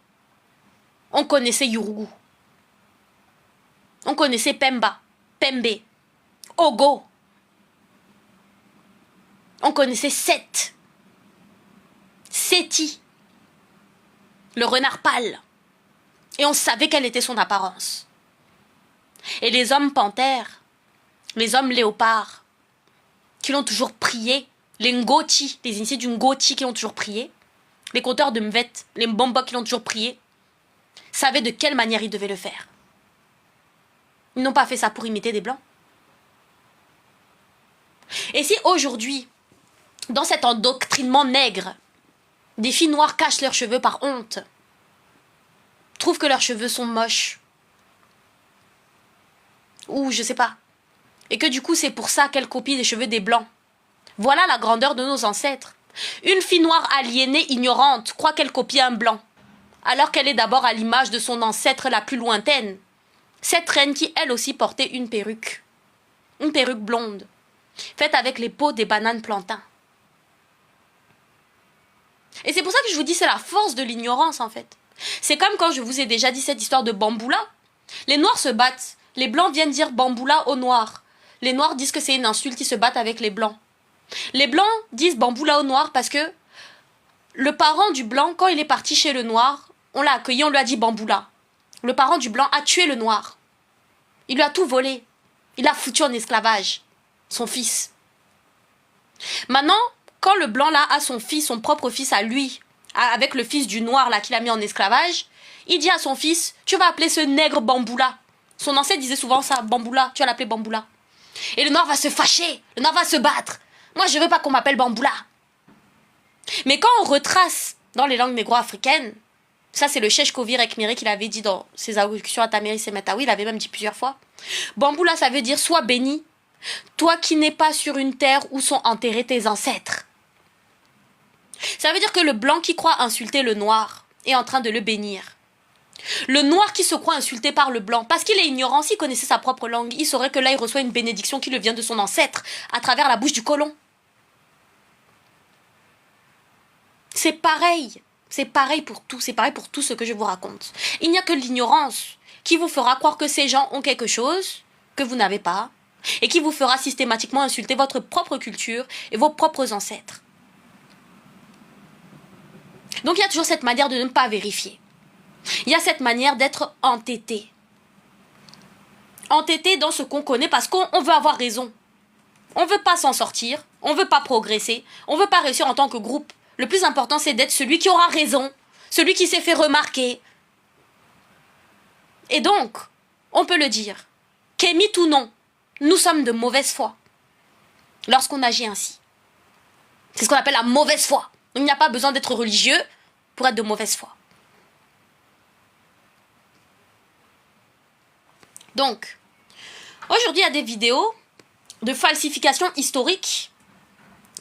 on connaissait Yurugu. On connaissait Pemba, Pembe, Ogo. On connaissait Seth, Seti, le renard pâle. Et on savait quelle était son apparence. Et les hommes panthères, les hommes léopards, qui l'ont toujours prié, les Ngoti, les initiés du Ngoti qui l'ont toujours prié, les compteurs de Mvet, les Mbomba qui l'ont toujours prié, savaient de quelle manière ils devaient le faire. Ils n'ont pas fait ça pour imiter des blancs. Et si aujourd'hui, dans cet endoctrinement nègre, des filles noires cachent leurs cheveux par honte, trouvent que leurs cheveux sont moches, ou je sais pas, et que du coup c'est pour ça qu'elles copient les cheveux des blancs. Voilà la grandeur de nos ancêtres. Une fille noire aliénée, ignorante, croit qu'elle copie un blanc, alors qu'elle est d'abord à l'image de son ancêtre la plus lointaine, cette reine qui elle aussi portait une perruque blonde, faite avec les peaux des bananes plantains. Et c'est pour ça que je vous dis, c'est la force de l'ignorance en fait. C'est comme quand je vous ai déjà dit cette histoire de Bamboula. Les noirs se battent, les blancs viennent dire Bamboula aux noirs. Les noirs disent que c'est une insulte, ils se battent avec les blancs. Les blancs disent Bamboula aux noirs parce que le parent du blanc, quand il est parti chez le noir, on l'a accueilli, on lui a dit Bamboula. Le parent du blanc a tué le noir. Il lui a tout volé. Il a foutu en esclavage son fils. Maintenant, quand le blanc là a son fils, son propre fils à lui, avec le fils du noir là qu'il a mis en esclavage, il dit à son fils, tu vas appeler ce nègre Bamboula. Son ancêtre disait souvent ça, Bamboula, tu vas l'appeler Bamboula. Et le noir va se fâcher, le noir va se battre. Moi je veux pas qu'on m'appelle Bamboula. Mais quand on retrace dans les langues négro-africaines, ça c'est le Cheikh Kovir Ekmiri qui l'avait dit dans ses allocutions à Tamiri Semetawi, il avait même dit plusieurs fois. Bamboula ça veut dire sois béni, toi qui n'es pas sur une terre où sont enterrés tes ancêtres. Ça veut dire que le blanc qui croit insulter le noir est en train de le bénir. Le noir qui se croit insulté par le blanc, parce qu'il est ignorant, s'il connaissait sa propre langue, il saurait que là il reçoit une bénédiction qui lui vient de son ancêtre à travers la bouche du colon. C'est pareil pour tout, c'est pareil pour tout ce que je vous raconte. Il n'y a que l'ignorance qui vous fera croire que ces gens ont quelque chose que vous n'avez pas et qui vous fera systématiquement insulter votre propre culture et vos propres ancêtres. Donc il y a toujours cette manière de ne pas vérifier. Il y a cette manière d'être entêté. Entêté dans ce qu'on connaît parce qu'on veut avoir raison. On ne veut pas s'en sortir, on ne veut pas progresser, on ne veut pas réussir en tant que groupe. Le plus important, c'est d'être celui qui aura raison, celui qui s'est fait remarquer. Et donc, on peut le dire, qu'émite ou non, nous sommes de mauvaise foi lorsqu'on agit ainsi. C'est ce qu'on appelle la mauvaise foi. Il n'y a pas besoin d'être religieux pour être de mauvaise foi. Donc, aujourd'hui, il y a des vidéos de falsification historique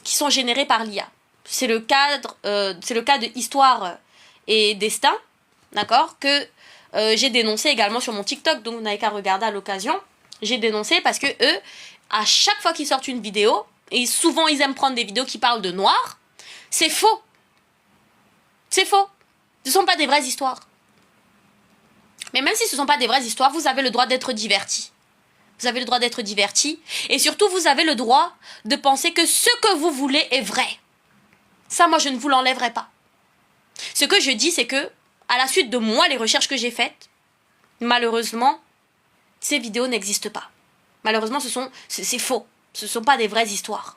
qui sont générées par l'IA. C'est le cas de Histoire et Destin, d'accord, que j'ai dénoncé également sur mon TikTok, donc vous n'avez qu'à regarder à l'occasion. J'ai dénoncé parce que eux, à chaque fois qu'ils sortent une vidéo, et souvent ils aiment prendre des vidéos qui parlent de noir, c'est faux. C'est faux. Ce ne sont pas des vraies histoires. Mais même si ce ne sont pas des vraies histoires, vous avez le droit d'être diverti. Vous avez le droit d'être diverti. Et surtout, vous avez le droit de penser que ce que vous voulez est vrai. Ça, moi, je ne vous l'enlèverai pas. Ce que je dis, c'est que, à la suite de moi, les recherches que j'ai faites, malheureusement, ces vidéos n'existent pas. Malheureusement, c'est faux. Ce ne sont pas des vraies histoires.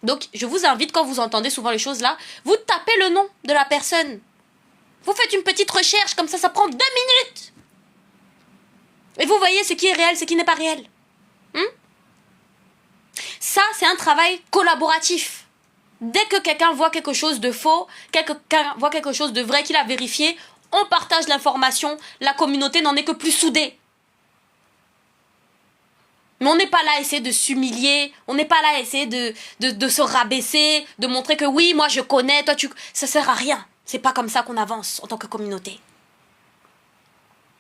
Donc, je vous invite, quand vous entendez souvent les choses là, vous tapez le nom de la personne. Vous faites une petite recherche, comme ça prend 2 minutes. Et vous voyez ce qui est réel, ce qui n'est pas réel. Ça, c'est un travail collaboratif. Dès que quelqu'un voit quelque chose de faux, quelqu'un voit quelque chose de vrai qu'il a vérifié, on partage l'information, la communauté n'en est que plus soudée. Mais on n'est pas là à essayer de s'humilier, on n'est pas là à essayer de se rabaisser, de montrer que oui, moi je connais, toi tu... Ça sert à rien. C'est pas comme ça qu'on avance en tant que communauté.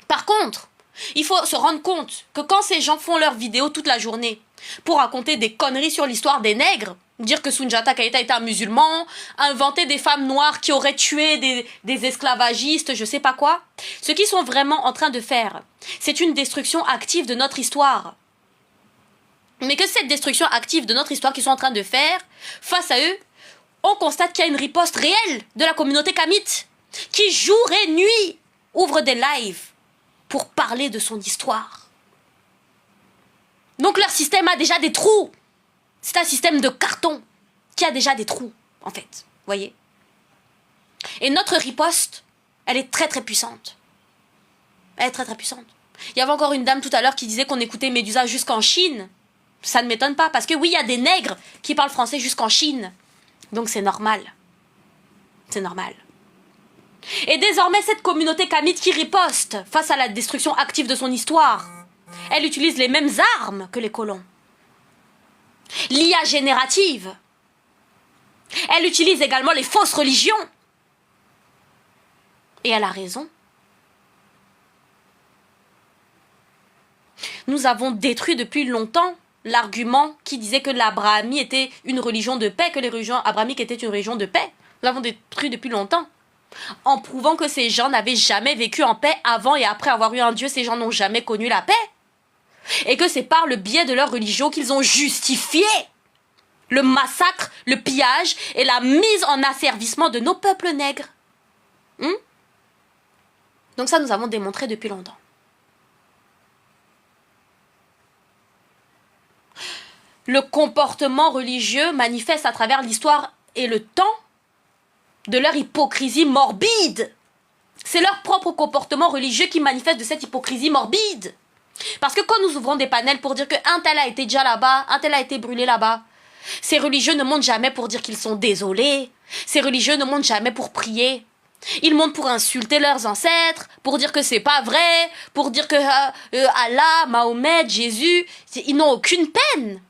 Par contre, il faut se rendre compte que quand ces gens font leurs vidéos toute la journée pour raconter des conneries sur l'histoire des nègres, dire que Soundiata Keita était un musulman, inventer des femmes noires qui auraient tué des esclavagistes, je sais pas quoi, ce qu'ils sont vraiment en train de faire, c'est une destruction active de notre histoire. Mais que cette destruction active de notre histoire qu'ils sont en train de faire, face à eux, on constate qu'il y a une riposte réelle de la communauté kamite qui jour et nuit ouvre des lives pour parler de son histoire. Donc leur système a déjà des trous. C'est un système de carton qui a déjà des trous, en fait. Voyez. Et notre riposte, elle est très très puissante. Elle est très très puissante. Il y avait encore une dame tout à l'heure qui disait qu'on écoutait Médusa jusqu'en Chine. Ça ne m'étonne pas, parce que oui, il y a des nègres qui parlent français jusqu'en Chine. Donc c'est normal. C'est normal. Et désormais, cette communauté kamite qui riposte face à la destruction active de son histoire, elle utilise les mêmes armes que les colons. L'IA générative. Elle utilise également les fausses religions. Et elle a raison. Nous avons détruit depuis longtemps l'argument qui disait que l'Abrahami était une religion de paix, que les religions abrahamiques étaient une religion de paix. Nous l'avons détruit depuis longtemps. En prouvant que ces gens n'avaient jamais vécu en paix avant et après avoir eu un Dieu, ces gens n'ont jamais connu la paix. Et que c'est par le biais de leur religion qu'ils ont justifié le massacre, le pillage et la mise en asservissement de nos peuples nègres. Donc ça, nous avons démontré depuis longtemps. le comportement religieux manifeste à travers l'histoire et le temps de leur hypocrisie morbide. C'est leur propre comportement religieux qui manifeste de cette hypocrisie morbide. Parce que quand nous ouvrons des panels pour dire qu'un tel a été déjà là-bas, un tel a été brûlé là-bas, ces religieux ne montent jamais pour dire qu'ils sont désolés. Ces religieux ne montent jamais pour prier. Ils montent pour insulter leurs ancêtres, pour dire que c'est pas vrai, pour dire que Allah, Mahomet, Jésus, ils n'ont aucune peine.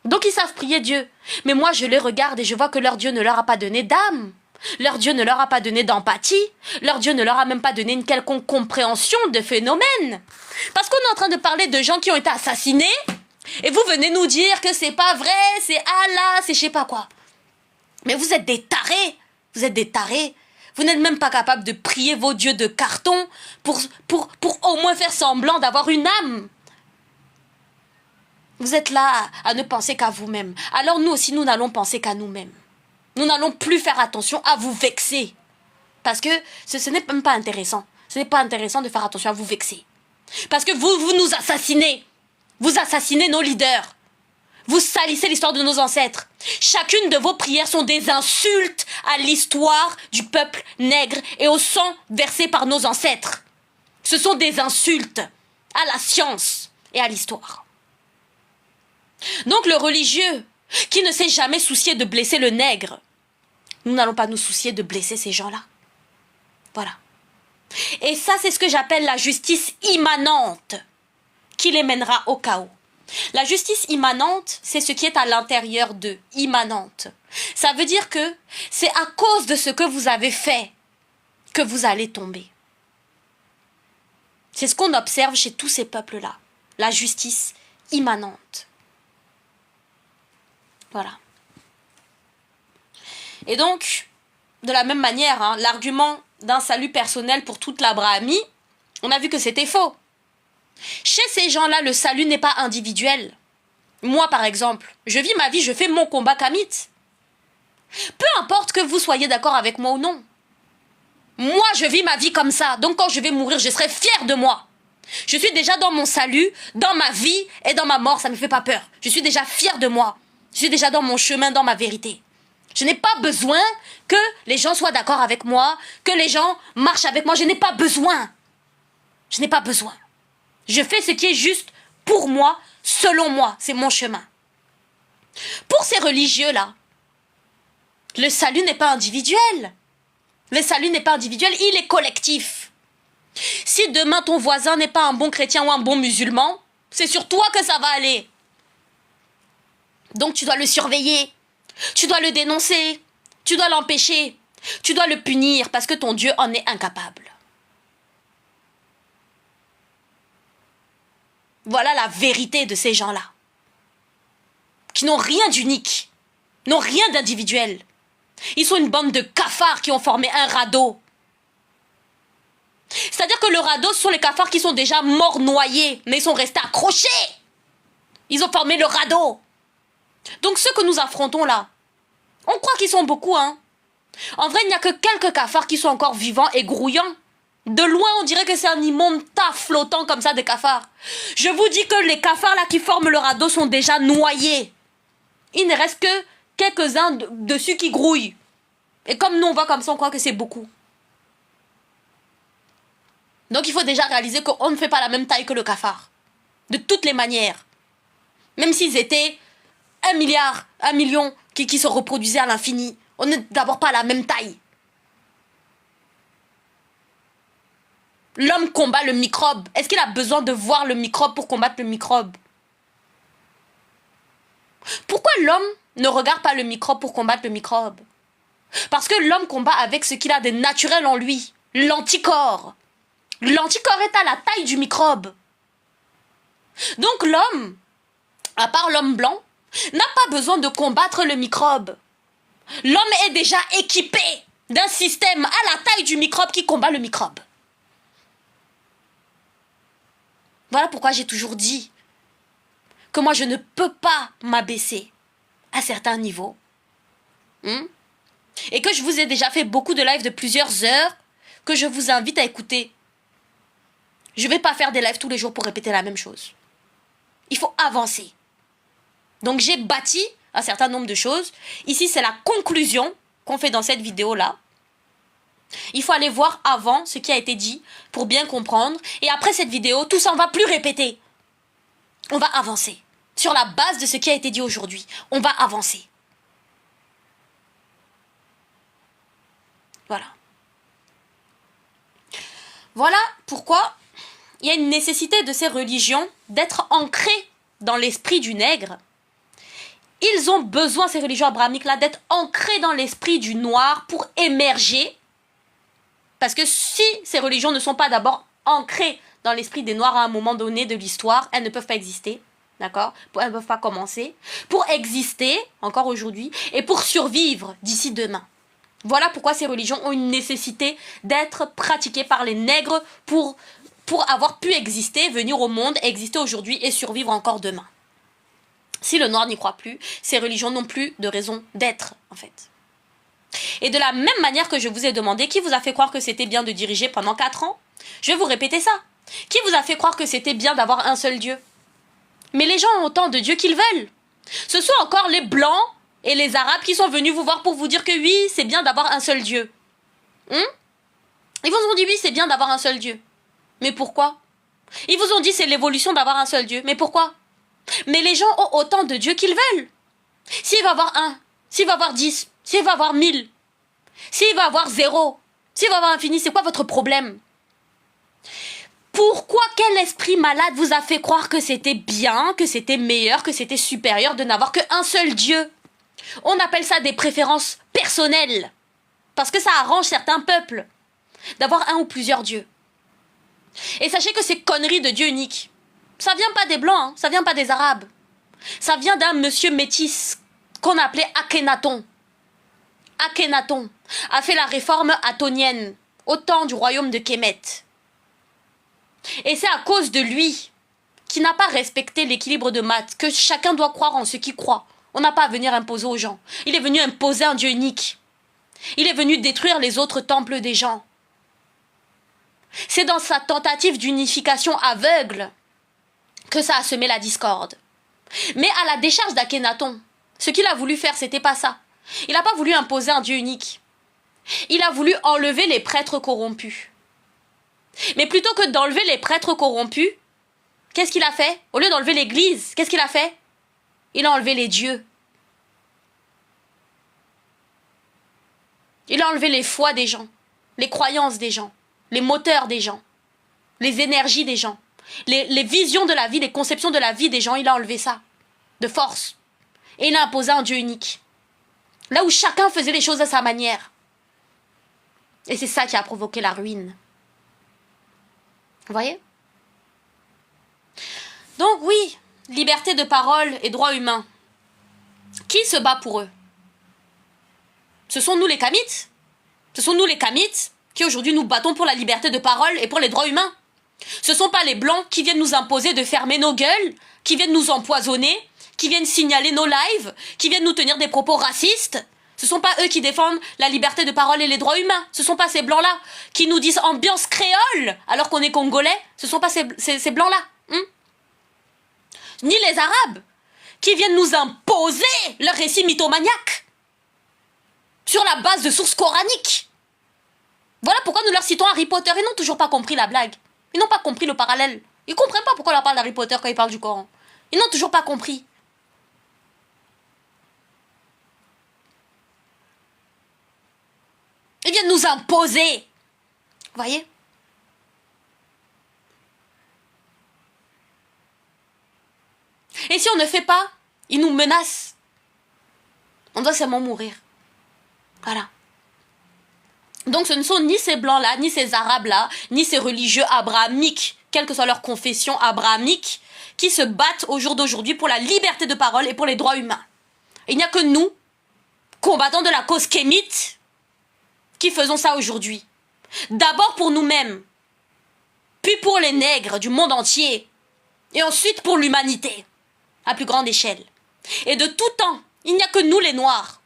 Donc ils savent prier Dieu. Mais moi je les regarde et je vois que leur Dieu ne leur a pas donné d'âme. Leur Dieu ne leur a pas donné d'empathie. Leur Dieu ne leur a même pas donné une quelconque compréhension de phénomène. Parce qu'on est en train de parler de gens qui ont été assassinés et vous venez nous dire que c'est pas vrai, c'est Allah, c'est je sais pas quoi. Mais vous êtes des tarés. Vous êtes des tarés. Vous n'êtes même pas capable de prier vos dieux de carton pour au moins faire semblant d'avoir une âme. Vous êtes là à ne penser qu'à vous-même. Alors nous aussi, nous n'allons penser qu'à nous-mêmes. Nous n'allons plus faire attention à vous vexer. Parce que ce n'est même pas intéressant. Ce n'est pas intéressant de faire attention à vous vexer. Parce que vous nous assassinez. Vous assassinez nos leaders. Vous salissez l'histoire de nos ancêtres. Chacune de vos prières sont des insultes à l'histoire du peuple nègre et au sang versé par nos ancêtres. Ce sont des insultes à la science et à l'histoire. Donc le religieux qui ne s'est jamais soucié de blesser le nègre, nous n'allons pas nous soucier de blesser ces gens-là. Voilà. Et ça, c'est ce que j'appelle la justice immanente qui les mènera au chaos. La justice immanente, c'est ce qui est à l'intérieur d'eux, immanente. Ça veut dire que c'est à cause de ce que vous avez fait que vous allez tomber. C'est ce qu'on observe chez tous ces peuples-là, la justice immanente. Voilà. Et donc, de la même manière, l'argument d'un salut personnel pour toute la brahmie, on a vu que c'était faux. Chez ces gens-là, le salut n'est pas individuel. Moi, par exemple, je vis ma vie, je fais mon combat kamite. Peu importe que vous soyez d'accord avec moi ou non. Moi, je vis ma vie comme ça. Donc, quand je vais mourir, je serai fière de moi. Je suis déjà dans mon salut, dans ma vie et dans ma mort. Ça ne me fait pas peur. Je suis déjà fière de moi. Je suis déjà dans mon chemin, dans ma vérité. Je n'ai pas besoin que les gens soient d'accord avec moi, que les gens marchent avec moi. Je n'ai pas besoin. Je n'ai pas besoin. Je fais ce qui est juste pour moi, selon moi. C'est mon chemin. Pour ces religieux-là, le salut n'est pas individuel. Le salut n'est pas individuel, il est collectif. Si demain ton voisin n'est pas un bon chrétien ou un bon musulman, c'est sur toi que ça va aller. Donc tu dois le surveiller, tu dois le dénoncer, tu dois l'empêcher, tu dois le punir parce que ton Dieu en est incapable. Voilà la vérité de ces gens-là, qui n'ont rien d'unique, n'ont rien d'individuel. Ils sont une bande de cafards qui ont formé un radeau. C'est-à-dire que le radeau, ce sont les cafards qui sont déjà morts noyés, mais ils sont restés accrochés. Ils ont formé le radeau. Donc ceux que nous affrontons là, on croit qu'ils sont beaucoup, hein. En vrai, il n'y a que quelques cafards qui sont encore vivants et grouillants. De loin, on dirait que c'est un immonde tas flottant comme ça de cafards. Je vous dis que les cafards là qui forment le radeau sont déjà noyés. Il ne reste que quelques-uns dessus qui grouillent. Et comme nous on voit comme ça, on croit que c'est beaucoup. Donc il faut déjà réaliser qu'on ne fait pas la même taille que le cafard. De toutes les manières. Même s'ils étaient 1 milliard, 1 million qui se reproduisaient à l'infini. On n'est d'abord pas à la même taille. L'homme combat le microbe. Est-ce qu'il a besoin de voir le microbe pour combattre le microbe? Pourquoi l'homme ne regarde pas le microbe pour combattre le microbe? Parce que l'homme combat avec ce qu'il a de naturel en lui. L'anticorps. L'anticorps est à la taille du microbe. Donc l'homme, à part l'homme blanc, n'a pas besoin de combattre le microbe. L'homme est déjà équipé d'un système à la taille du microbe qui combat le microbe. Voilà pourquoi j'ai toujours dit que moi je ne peux pas m'abaisser à certains niveaux. Et que je vous ai déjà fait beaucoup de lives de plusieurs heures que je vous invite à écouter. Je ne vais pas faire des lives tous les jours pour répéter la même chose. Il faut avancer. Donc j'ai bâti un certain nombre de choses. Ici, c'est la conclusion qu'on fait dans cette vidéo-là. Il faut aller voir avant ce qui a été dit pour bien comprendre. Et après cette vidéo, tout ça, on va plus répéter. On va avancer. Sur la base de ce qui a été dit aujourd'hui, on va avancer. Voilà. Voilà pourquoi il y a une nécessité de ces religions d'être ancrées dans l'esprit du nègre. Ils ont besoin, ces religions abrahamiques-là, d'être ancrées dans l'esprit du noir pour émerger. Parce que si ces religions ne sont pas d'abord ancrées dans l'esprit des noirs à un moment donné de l'histoire, elles ne peuvent pas exister. D'accord? Elles ne peuvent pas commencer. Pour exister, encore aujourd'hui, et pour survivre d'ici demain. Voilà pourquoi ces religions ont une nécessité d'être pratiquées par les nègres pour avoir pu exister, venir au monde, exister aujourd'hui et survivre encore demain. Si le noir n'y croit plus, ces religions n'ont plus de raison d'être, en fait. Et de la même manière que je vous ai demandé, qui vous a fait croire que c'était bien de diriger pendant 4 ans? Je vais vous répéter ça. Qui vous a fait croire que c'était bien d'avoir un seul Dieu? Mais les gens ont autant de dieux qu'ils veulent. Ce sont encore les Blancs et les Arabes qui sont venus vous voir pour vous dire que oui, c'est bien d'avoir un seul Dieu. Ils vous ont dit oui, c'est bien d'avoir un seul Dieu. Mais pourquoi? Ils vous ont dit c'est l'évolution d'avoir un seul Dieu. Mais pourquoi? Mais les gens ont autant de dieux qu'ils veulent. S'il va avoir 1, s'il va avoir 10, s'il va avoir 1000, s'il va avoir 0, s'il va avoir infini, c'est quoi votre problème? Pourquoi quel esprit malade vous a fait croire que c'était bien, que c'était meilleur, que c'était supérieur de n'avoir qu'un seul Dieu? On appelle ça des préférences personnelles. Parce que ça arrange certains peuples d'avoir un ou plusieurs dieux. Et sachez que ces conneries de Dieu unique, ça vient pas des Blancs, hein, ça vient pas des Arabes. Ça vient d'un monsieur métis qu'on appelait Akhenaton. Akhenaton a fait la réforme attonienne au temps du royaume de Kémet. Et c'est à cause de lui, qui n'a pas respecté l'équilibre de maths, que chacun doit croire en ce qu'il croit. On n'a pas à venir imposer aux gens. Il est venu imposer un Dieu unique. Il est venu détruire les autres temples des gens. C'est dans sa tentative d'unification aveugle que ça a semé la discorde. Mais à la décharge d'Akhenaton, ce qu'il a voulu faire, c'était pas ça. Il n'a pas voulu imposer un Dieu unique. Il a voulu enlever les prêtres corrompus. Mais plutôt que d'enlever les prêtres corrompus, qu'est-ce qu'il a fait? Au lieu d'enlever l'église, qu'est-ce qu'il a fait? Il a enlevé les dieux. Il a enlevé les foi des gens, les croyances des gens, les moteurs des gens, les énergies des gens, les visions de la vie, les conceptions de la vie des gens. Il a enlevé ça, de force. Et il a imposé un Dieu unique. Là où chacun faisait les choses à sa manière. Et c'est ça qui a provoqué la ruine. Vous voyez? Donc oui, liberté de parole et droits humains. Qui se bat pour eux? Ce sont nous les Kamites. Ce sont nous les Kamites qui aujourd'hui nous battons pour la liberté de parole et pour les droits humains. Ce ne sont pas les Blancs qui viennent nous imposer de fermer nos gueules, qui viennent nous empoisonner, qui viennent signaler nos lives, qui viennent nous tenir des propos racistes. Ce ne sont pas eux qui défendent la liberté de parole et les droits humains. Ce ne sont pas ces Blancs-là qui nous disent ambiance créole alors qu'on est Congolais. Ce ne sont pas ces Blancs-là. Ni les Arabes qui viennent nous imposer leur récit mythomaniaque sur la base de sources coraniques. Voilà pourquoi nous leur citons Harry Potter. Ils n'ont toujours pas compris la blague. Ils n'ont pas compris le parallèle. Ils ne comprennent pas pourquoi on leur parle d'Harry Potter quand ils parlent du Coran. Ils n'ont toujours pas compris. Ils viennent nous imposer. Vous voyez? Et si on ne fait pas, ils nous menacent. On doit seulement mourir. Voilà. Donc ce ne sont ni ces Blancs-là, ni ces Arabes-là, ni ces religieux abrahamiques, quelle que soit leur confession abrahamique, qui se battent au jour d'aujourd'hui pour la liberté de parole et pour les droits humains. Et il n'y a que nous, combattants de la cause kémite, qui faisons ça aujourd'hui. D'abord pour nous-mêmes, puis pour les nègres du monde entier, et ensuite pour l'humanité, à plus grande échelle. Et de tout temps, il n'y a que nous les Noirs,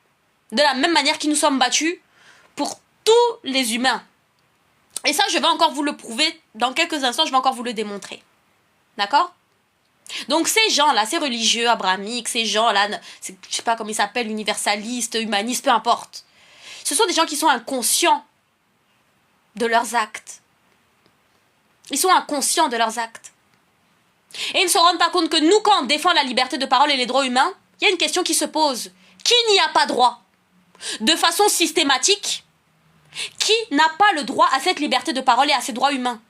de la même manière qu'ils nous sommes battus pour tous les humains. Et ça, je vais encore vous le prouver, dans quelques instants, je vais encore vous le démontrer. D'accord? Donc ces gens-là, ces religieux abrahamiques, ces gens-là, je sais pas comment ils s'appellent, universalistes, humanistes, peu importe. Ce sont des gens qui sont inconscients de leurs actes. Ils sont inconscients de leurs actes. Et ils ne se rendent pas compte que nous, quand on défend la liberté de parole et les droits humains, il y a une question qui se pose. Qui n'y a pas droit? De façon systématique, qui n'a pas le droit à cette liberté de parole et à ces droits humains?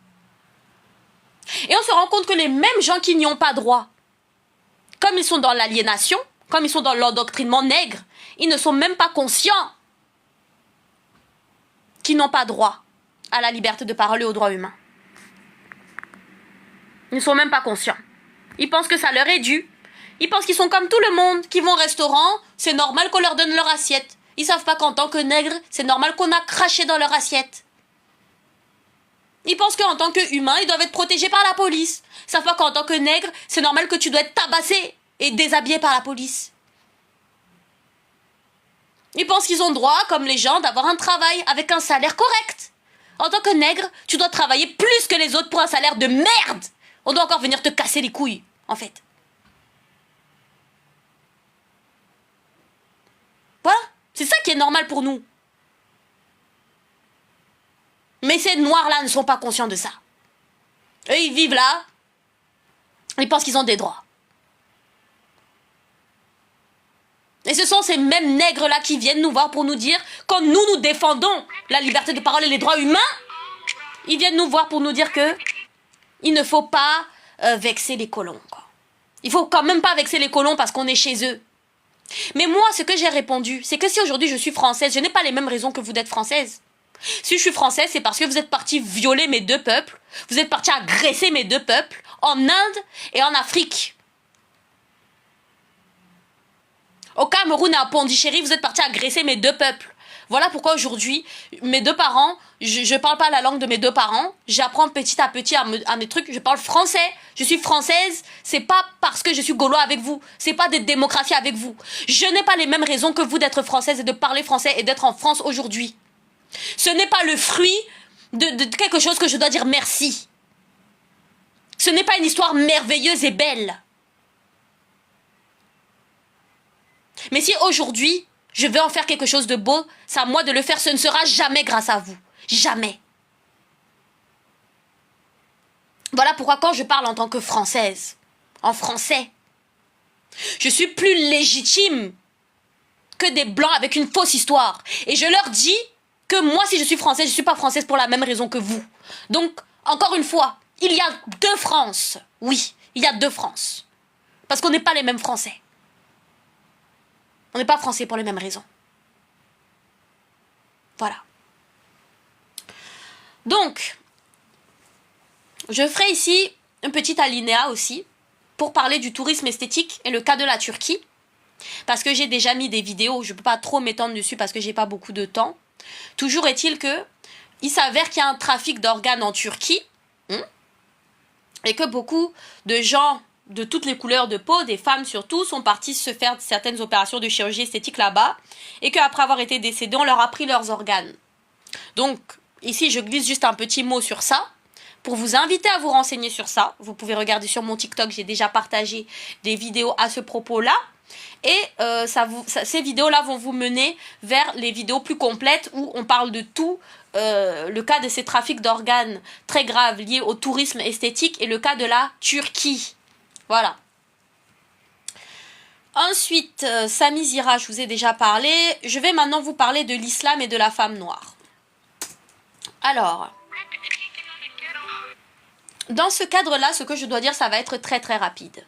Et on se rend compte que les mêmes gens qui n'y ont pas droit, comme ils sont dans l'aliénation, comme ils sont dans l'endoctrinement nègre, ils ne sont même pas conscients qu'ils n'ont pas droit à la liberté de parole et aux droits humains. Ils ne sont même pas conscients. Ils pensent que ça leur est dû. Ils pensent qu'ils sont comme tout le monde, qui vont au restaurant, c'est normal qu'on leur donne leur assiette. Ils savent pas qu'en tant que nègres, c'est normal qu'on a craché dans leur assiette. Ils pensent qu'en tant qu'humains, ils doivent être protégés par la police. Ils savent pas qu'en tant que nègre, c'est normal que tu dois être tabassé et déshabillé par la police. Ils pensent qu'ils ont droit, comme les gens, d'avoir un travail avec un salaire correct. En tant que nègre, tu dois travailler plus que les autres pour un salaire de merde. On doit encore venir te casser les couilles, en fait. Voilà, c'est ça qui est normal pour nous. Mais ces noirs-là ne sont pas conscients de ça. Eux, ils vivent là, ils pensent qu'ils ont des droits. Et ce sont ces mêmes nègres-là qui viennent nous voir pour nous dire, quand nous défendons la liberté de parole et les droits humains, ils viennent nous voir pour nous dire que il ne faut pas vexer les colons, quoi. Il faut quand même pas vexer les colons parce qu'on est chez eux. Mais moi, ce que j'ai répondu, c'est que si aujourd'hui je suis française, je n'ai pas les mêmes raisons que vous d'être française. Si je suis française, c'est parce que vous êtes partis violer mes deux peuples, vous êtes partis agresser mes deux peuples, en Inde et en Afrique. Au Cameroun et à Pondichéry, vous êtes partis agresser mes deux peuples. Voilà pourquoi aujourd'hui, mes deux parents, je parle pas la langue de mes deux parents, j'apprends petit à petit à mes trucs, je parle français, je suis française, c'est pas parce que je suis gaulois avec vous, c'est pas de démocratie avec vous. Je n'ai pas les mêmes raisons que vous d'être française et de parler français et d'être en France aujourd'hui. Ce n'est pas le fruit de quelque chose que je dois dire merci. Ce n'est pas une histoire merveilleuse et belle. Mais si aujourd'hui, je veux en faire quelque chose de beau, c'est à moi de le faire, ce ne sera jamais grâce à vous. Jamais. Voilà pourquoi quand je parle en tant que Française, en français, je suis plus légitime que des Blancs avec une fausse histoire. Et je leur dis que moi, si je suis Française, je ne suis pas Française pour la même raison que vous. Donc, encore une fois, il y a deux France. Oui, il y a deux France. Parce qu'on n'est pas les mêmes Français. On n'est pas Français pour les mêmes raisons. Voilà. Donc, je ferai ici un petit alinéa aussi pour parler du tourisme esthétique et le cas de la Turquie. Parce que j'ai déjà mis des vidéos, je ne peux pas trop m'étendre dessus parce que j'ai pas beaucoup de temps. Toujours est-il que il s'avère qu'il y a un trafic d'organes en Turquie et que beaucoup de gens de toutes les couleurs de peau, des femmes surtout, sont partis se faire certaines opérations de chirurgie esthétique là-bas et qu'après avoir été décédés, on leur a pris leurs organes. Donc, ici, je glisse juste un petit mot sur ça pour vous inviter à vous renseigner sur ça. Vous pouvez regarder sur mon TikTok, j'ai déjà partagé des vidéos à ce propos-là. Et ces vidéos-là vont vous mener vers les vidéos plus complètes où on parle de tout, le cas de ces trafics d'organes très graves liés au tourisme esthétique et le cas de la Turquie. Voilà. Ensuite, Sami Zira, je vous ai déjà parlé. Je vais maintenant vous parler de l'islam et de la femme noire. Alors, dans ce cadre-là, ce que je dois dire, ça va être très très rapide.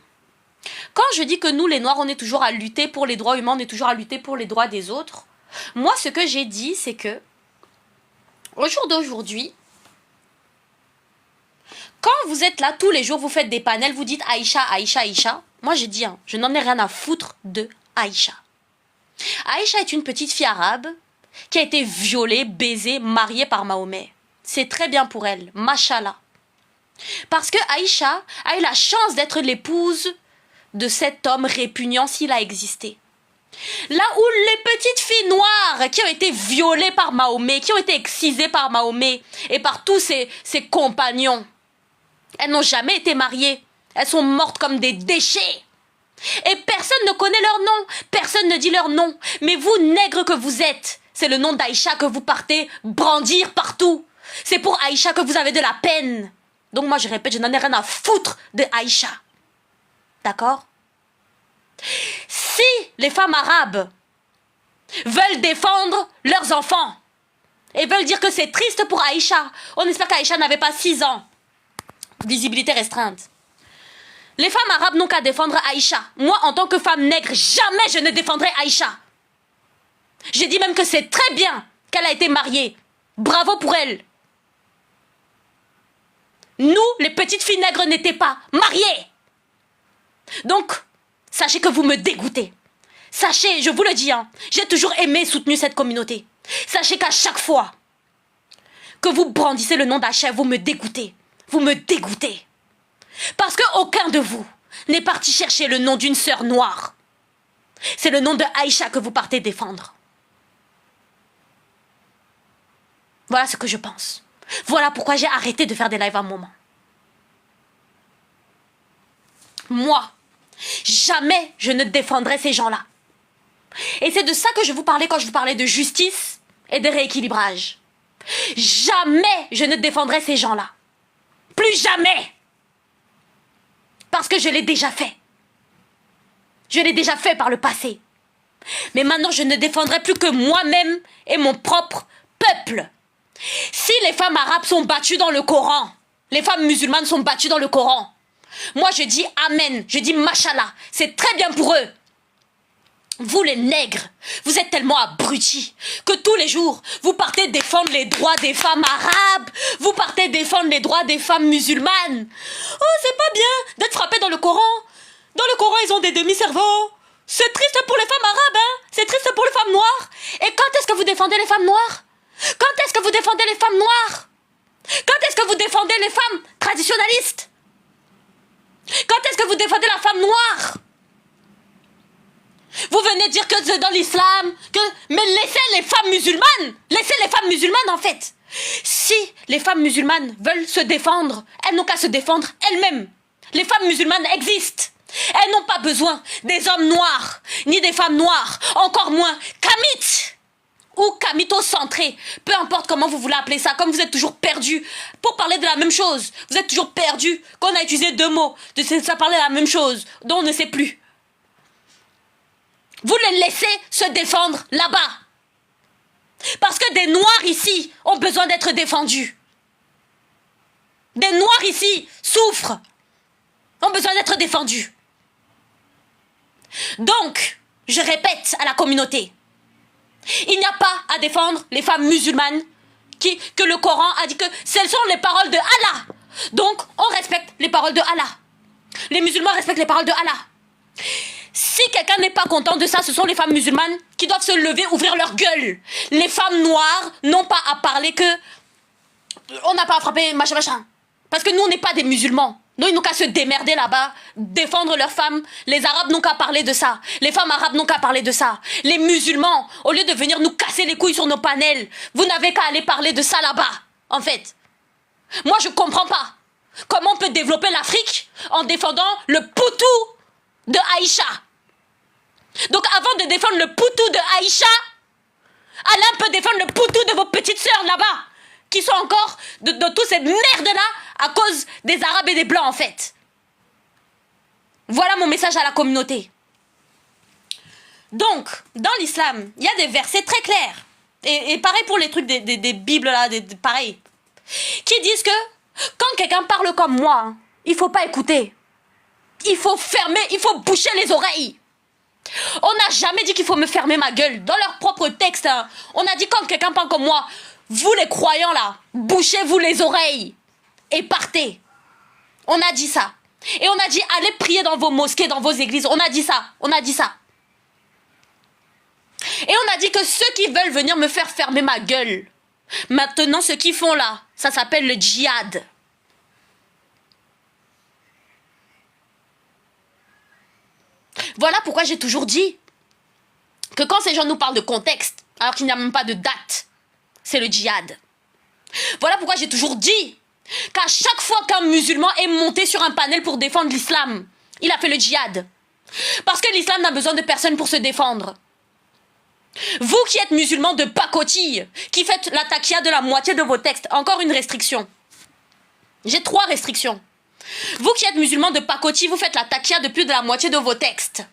Quand je dis que nous, les Noirs, on est toujours à lutter pour les droits humains, on est toujours à lutter pour les droits des autres, moi, ce que j'ai dit, c'est que, au jour d'aujourd'hui, quand vous êtes là, tous les jours, vous faites des panels, vous dites Aïcha, Aïcha, Aïcha. Moi, j'ai dit, je n'en ai rien à foutre de Aïcha. Aïcha est une petite fille arabe qui a été violée, baisée, mariée par Mahomet. C'est très bien pour elle, mashallah. Parce que Aïcha a eu la chance d'être l'épouse de cet homme répugnant s'il a existé. Là où les petites filles noires qui ont été violées par Mahomet, qui ont été excisées par Mahomet et par tous ses compagnons, elles n'ont jamais été mariées Elles sont mortes comme des déchets. Et personne ne connaît leur nom, personne ne dit leur nom. Mais vous, nègres que vous êtes, c'est le nom d'Aïcha que vous partez brandir partout. C'est pour Aïcha que vous avez de la peine. Donc moi je répète, je n'en ai rien à foutre de Aïcha. D'accord? Si les femmes arabes veulent défendre leurs enfants et veulent dire que c'est triste pour Aïcha, on espère qu'Aïcha n'avait pas 6 ans. Visibilité restreinte. Les femmes arabes n'ont qu'à défendre Aïcha. Moi, en tant que femme nègre, jamais je ne défendrai Aïcha. J'ai dit même que c'est très bien qu'elle a été mariée. Bravo pour elle. Nous, les petites filles nègres, n'étaient pas mariées. Donc, sachez que vous me dégoûtez. Sachez, je vous le dis, hein, j'ai toujours aimé et soutenu cette communauté. Sachez qu'à chaque fois que vous brandissez le nom d'Aïcha, vous me dégoûtez. Vous me dégoûtez. Parce qu'aucun de vous n'est parti chercher le nom d'une sœur noire. C'est le nom de Aïcha que vous partez défendre. Voilà ce que je pense. Voilà pourquoi j'ai arrêté de faire des lives à un moment. Moi, jamais je ne défendrai ces gens-là. Et c'est de ça que je vous parlais quand je vous parlais de justice et de rééquilibrage. Jamais je ne défendrai ces gens-là. Plus jamais. Parce que je l'ai déjà fait. Je l'ai déjà fait par le passé. Mais maintenant, je ne défendrai plus que moi-même et mon propre peuple. Si les femmes arabes sont battues dans le Coran, les femmes musulmanes sont battues dans le Coran, moi je dis Amen, je dis Mashallah, c'est très bien pour eux. Vous les nègres, vous êtes tellement abrutis que tous les jours, vous partez défendre les droits des femmes arabes, vous partez défendre les droits des femmes musulmanes. Oh, c'est pas bien d'être frappé dans le Coran. Dans le Coran, ils ont des demi-cerveaux. C'est triste pour les femmes arabes, hein. C'est triste pour les femmes noires. Et quand est-ce que vous défendez les femmes noires? Quand est-ce que vous défendez les femmes noires? Quand est-ce que vous défendez les femmes traditionnalistes? Quand est-ce que vous défendez la femme noire? Vous venez dire que c'est dans l'islam, que... Mais laissez les femmes musulmanes. Laissez les femmes musulmanes, en fait. Si les femmes musulmanes veulent se défendre, elles n'ont qu'à se défendre elles-mêmes. Les femmes musulmanes existent. Elles n'ont pas besoin des hommes noirs, ni des femmes noires, encore moins kamites ou kamito-centrés. Peu importe comment vous voulez appeler ça, comme vous êtes toujours perdus pour parler de la même chose. Vous êtes toujours perdus quand on a utilisé 2 mots, ça parlait de la même chose, dont on ne sait plus. Vous les laissez se défendre là-bas. Parce que des noirs ici ont besoin d'être défendus. Des noirs ici souffrent, ont besoin d'être défendus. Donc, je répète à la communauté, il n'y a pas à défendre les femmes musulmanes que le Coran a dit que ce sont les paroles de Allah. Donc, on respecte les paroles de Allah. Les musulmans respectent les paroles de Allah. Si quelqu'un n'est pas content de ça, ce sont les femmes musulmanes qui doivent se lever, ouvrir leur gueule. Les femmes noires n'ont pas à parler que... On n'a pas à frapper, machin, machin. Parce que nous, on n'est pas des musulmans. Nous, ils n'ont qu'à se démerder là-bas, défendre leurs femmes. Les Arabes n'ont qu'à parler de ça. Les femmes arabes n'ont qu'à parler de ça. Les musulmans, au lieu de venir nous casser les couilles sur nos panels, vous n'avez qu'à aller parler de ça là-bas, en fait. Moi, je comprends pas. Comment on peut développer l'Afrique en défendant le poutou de Aïcha? Donc avant de défendre le poutou de Aïcha, Alain peut défendre le poutou de vos petites sœurs là-bas, qui sont encore de toute cette merde-là à cause des Arabes et des Blancs, en fait. Voilà mon message à la communauté. Donc, dans l'islam, il y a des versets très clairs, et pareil pour les trucs des Bibles, là, pareil, qui disent que quand quelqu'un parle comme moi, hein, il faut pas écouter. Il faut fermer, il faut boucher les oreilles. On n'a jamais dit qu'il faut me fermer ma gueule. Dans leur propre texte, hein, on a dit quand quelqu'un parle comme moi, vous les croyants là, bouchez-vous les oreilles et partez. On a dit ça. Et on a dit allez prier dans vos mosquées, dans vos églises. On a dit ça, on a dit ça. Et on a dit que ceux qui veulent venir me faire fermer ma gueule, maintenant ce qu'ils font là, ça s'appelle le djihad. Voilà pourquoi j'ai toujours dit que quand ces gens nous parlent de contexte, alors qu'il n'y a même pas de date, c'est le djihad. Voilà pourquoi j'ai toujours dit qu'à chaque fois qu'un musulman est monté sur un panel pour défendre l'islam, il a fait le djihad. Parce que l'islam n'a besoin de personne pour se défendre. Vous qui êtes musulmans de pacotille, qui faites la takia de la moitié de vos textes, encore une restriction. J'ai 3 restrictions. Vous qui êtes musulmans de pacotille, vous faites la takia de plus de la moitié de vos textes.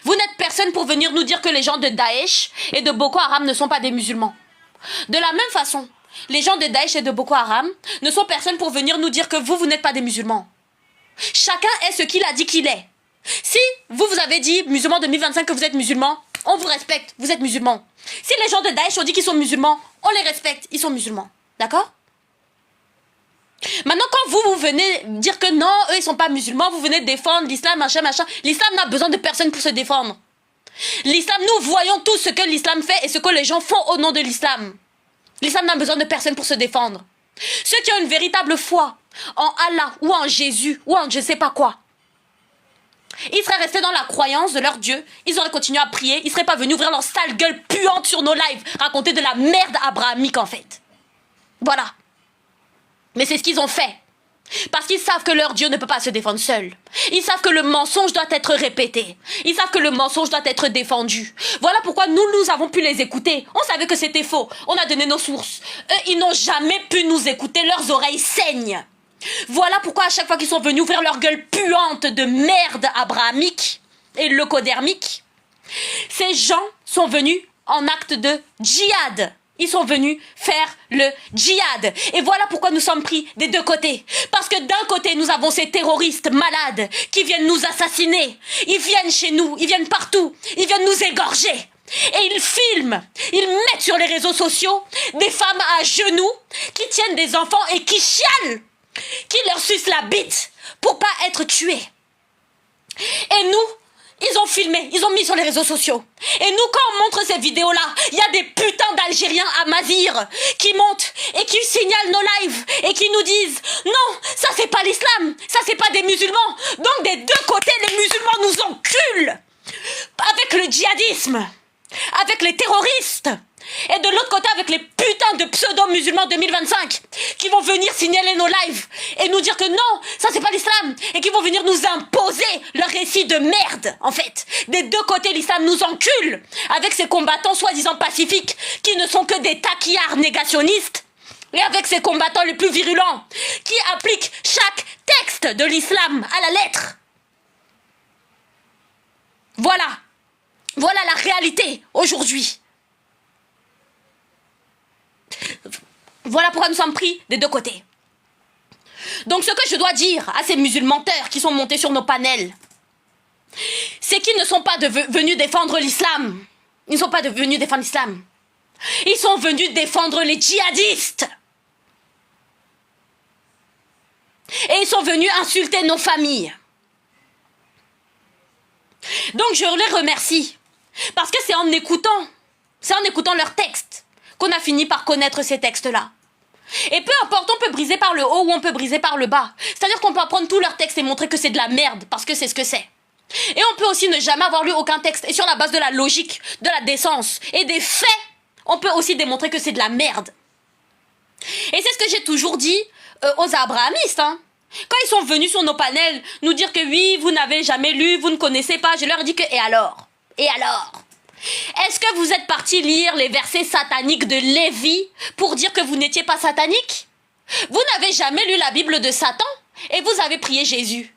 Vous n'êtes personne pour venir nous dire que les gens de Daesh et de Boko Haram ne sont pas des musulmans. De la même façon, les gens de Daesh et de Boko Haram ne sont personne pour venir nous dire que vous n'êtes pas des musulmans. Chacun est ce qu'il a dit qu'il est. Si vous avez dit, musulmans 2025, que vous êtes musulmans, on vous respecte, vous êtes musulmans. Si les gens de Daesh ont dit qu'ils sont musulmans, on les respecte, ils sont musulmans. D'accord? Maintenant, quand vous venez dire que non, eux, ils sont pas musulmans, vous venez défendre l'islam, machin, machin. L'islam n'a besoin de personne pour se défendre. L'islam, nous voyons tous ce que l'islam fait et ce que les gens font au nom de l'islam. L'islam n'a besoin de personne pour se défendre. Ceux qui ont une véritable foi en Allah ou en Jésus ou en je sais pas quoi, ils seraient restés dans la croyance de leur Dieu, ils auraient continué à prier, ils seraient pas venus ouvrir leur sale gueule puante sur nos lives, raconter de la merde abrahamique en fait. Voilà. Mais c'est ce qu'ils ont fait. Parce qu'ils savent que leur Dieu ne peut pas se défendre seul. Ils savent que le mensonge doit être répété. Ils savent que le mensonge doit être défendu. Voilà pourquoi nous avons pu les écouter. On savait que c'était faux. On a donné nos sources. Eux, ils n'ont jamais pu nous écouter. Leurs oreilles saignent. Voilà pourquoi à chaque fois qu'ils sont venus ouvrir leur gueule puante de merde abrahamique et leucodermique, ces gens sont venus en acte de djihad. Ils sont venus faire le djihad. Et voilà pourquoi nous sommes pris des deux côtés. Parce que d'un côté, nous avons ces terroristes malades qui viennent nous assassiner. Ils viennent chez nous, ils viennent partout. Ils viennent nous égorger. Et ils filment, ils mettent sur les réseaux sociaux des femmes à genoux qui tiennent des enfants et qui chialent, qui leur sucent la bite pour pas être tués. Et nous, ils ont filmé, ils ont mis sur les réseaux sociaux. Et nous, quand on montre ces vidéos-là, il y a des putains d'Algériens à Mazir qui montent et qui signalent nos lives et qui nous disent « Non, ça c'est pas l'islam, ça c'est pas des musulmans. » Donc des deux côtés, les musulmans nous enculent avec le djihadisme, avec les terroristes. Et de l'autre côté, avec les putains de pseudo-musulmans 2025 qui vont venir signaler nos lives et nous dire que non, ça c'est pas l'islam, et qui vont venir nous imposer leur récit de merde, en fait. Des deux côtés, l'islam nous encule avec ces combattants soi-disant pacifiques qui ne sont que des taquillards négationnistes, et avec ces combattants les plus virulents qui appliquent chaque texte de l'islam à la lettre. Voilà. Voilà la réalité aujourd'hui. Voilà pourquoi nous sommes pris des deux côtés. Donc ce que je dois dire à ces musulmans-menteurs qui sont montés sur nos panels, c'est qu'ils ne sont pas venus défendre l'islam. Ils ne sont pas venus défendre l'islam. Ils sont venus défendre les djihadistes. Et ils sont venus insulter nos familles. Donc je les remercie. Parce que c'est en écoutant leurs textes qu'on a fini par connaître ces textes-là. Et peu importe, on peut briser par le haut ou on peut briser par le bas. C'est-à-dire qu'on peut prendre tous leurs textes et montrer que c'est de la merde, parce que c'est ce que c'est. Et on peut aussi ne jamais avoir lu aucun texte. Et sur la base de la logique, de la décence et des faits, on peut aussi démontrer que c'est de la merde. Et c'est ce que j'ai toujours dit aux abrahamistes, hein. Quand ils sont venus sur nos panels nous dire que oui, vous n'avez jamais lu, vous ne connaissez pas, je leur ai dit que et alors? Et alors? Est-ce que vous êtes partis lire les versets sataniques de Lévi pour dire que vous n'étiez pas satanique? Vous n'avez jamais lu la Bible de Satan et vous avez prié Jésus.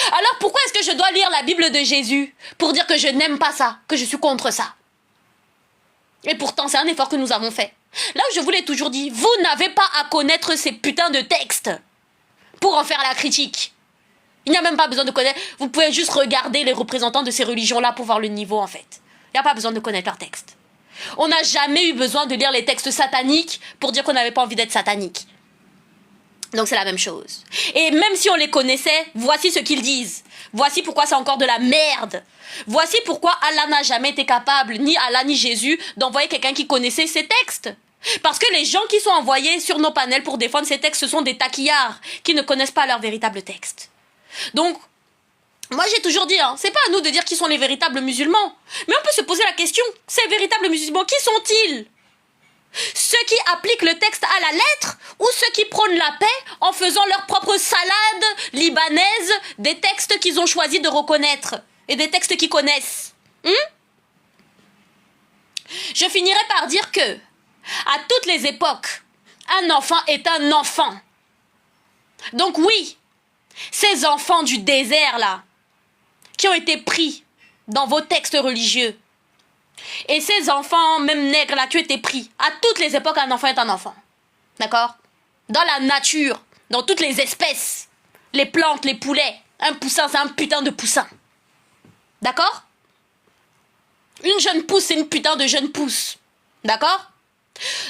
Alors pourquoi est-ce que je dois lire la Bible de Jésus pour dire que je n'aime pas ça, que je suis contre ça? Et pourtant, c'est un effort que nous avons fait. Là où je vous l'ai toujours dit, vous n'avez pas à connaître ces putains de textes pour en faire la critique. Il n'y a même pas besoin de connaître. Vous pouvez juste regarder les représentants de ces religions-là pour voir le niveau, en fait. Il n'y a pas besoin de connaître leurs textes. On n'a jamais eu besoin de lire les textes sataniques pour dire qu'on n'avait pas envie d'être satanique. Donc c'est la même chose. Et même si on les connaissait, voici ce qu'ils disent. Voici pourquoi c'est encore de la merde. Voici pourquoi Allah n'a jamais été capable, ni Allah ni Jésus, d'envoyer quelqu'un qui connaissait ces textes. Parce que les gens qui sont envoyés sur nos panels pour défendre ces textes, ce sont des taquillards qui ne connaissent pas leur véritable texte. Donc, moi j'ai toujours dit, c'est pas à nous de dire qui sont les véritables musulmans. Mais on peut se poser la question, ces véritables musulmans, qui sont-ils? Ceux qui appliquent le texte à la lettre ou ceux qui prônent la paix en faisant leur propre salade libanaise des textes qu'ils ont choisi de reconnaître et des textes qu'ils connaissent. Je finirai par dire que, à toutes les époques, un enfant est un enfant. Donc oui, ces enfants du désert là, qui ont été pris dans vos textes religieux, et ces enfants, même nègres là, qui ont été pris, à toutes les époques, un enfant est un enfant. D'accord? Dans la nature, dans toutes les espèces, les plantes, les poulets, un poussin, c'est un putain de poussin. D'accord? Une jeune pousse, c'est une putain de jeune pousse. D'accord?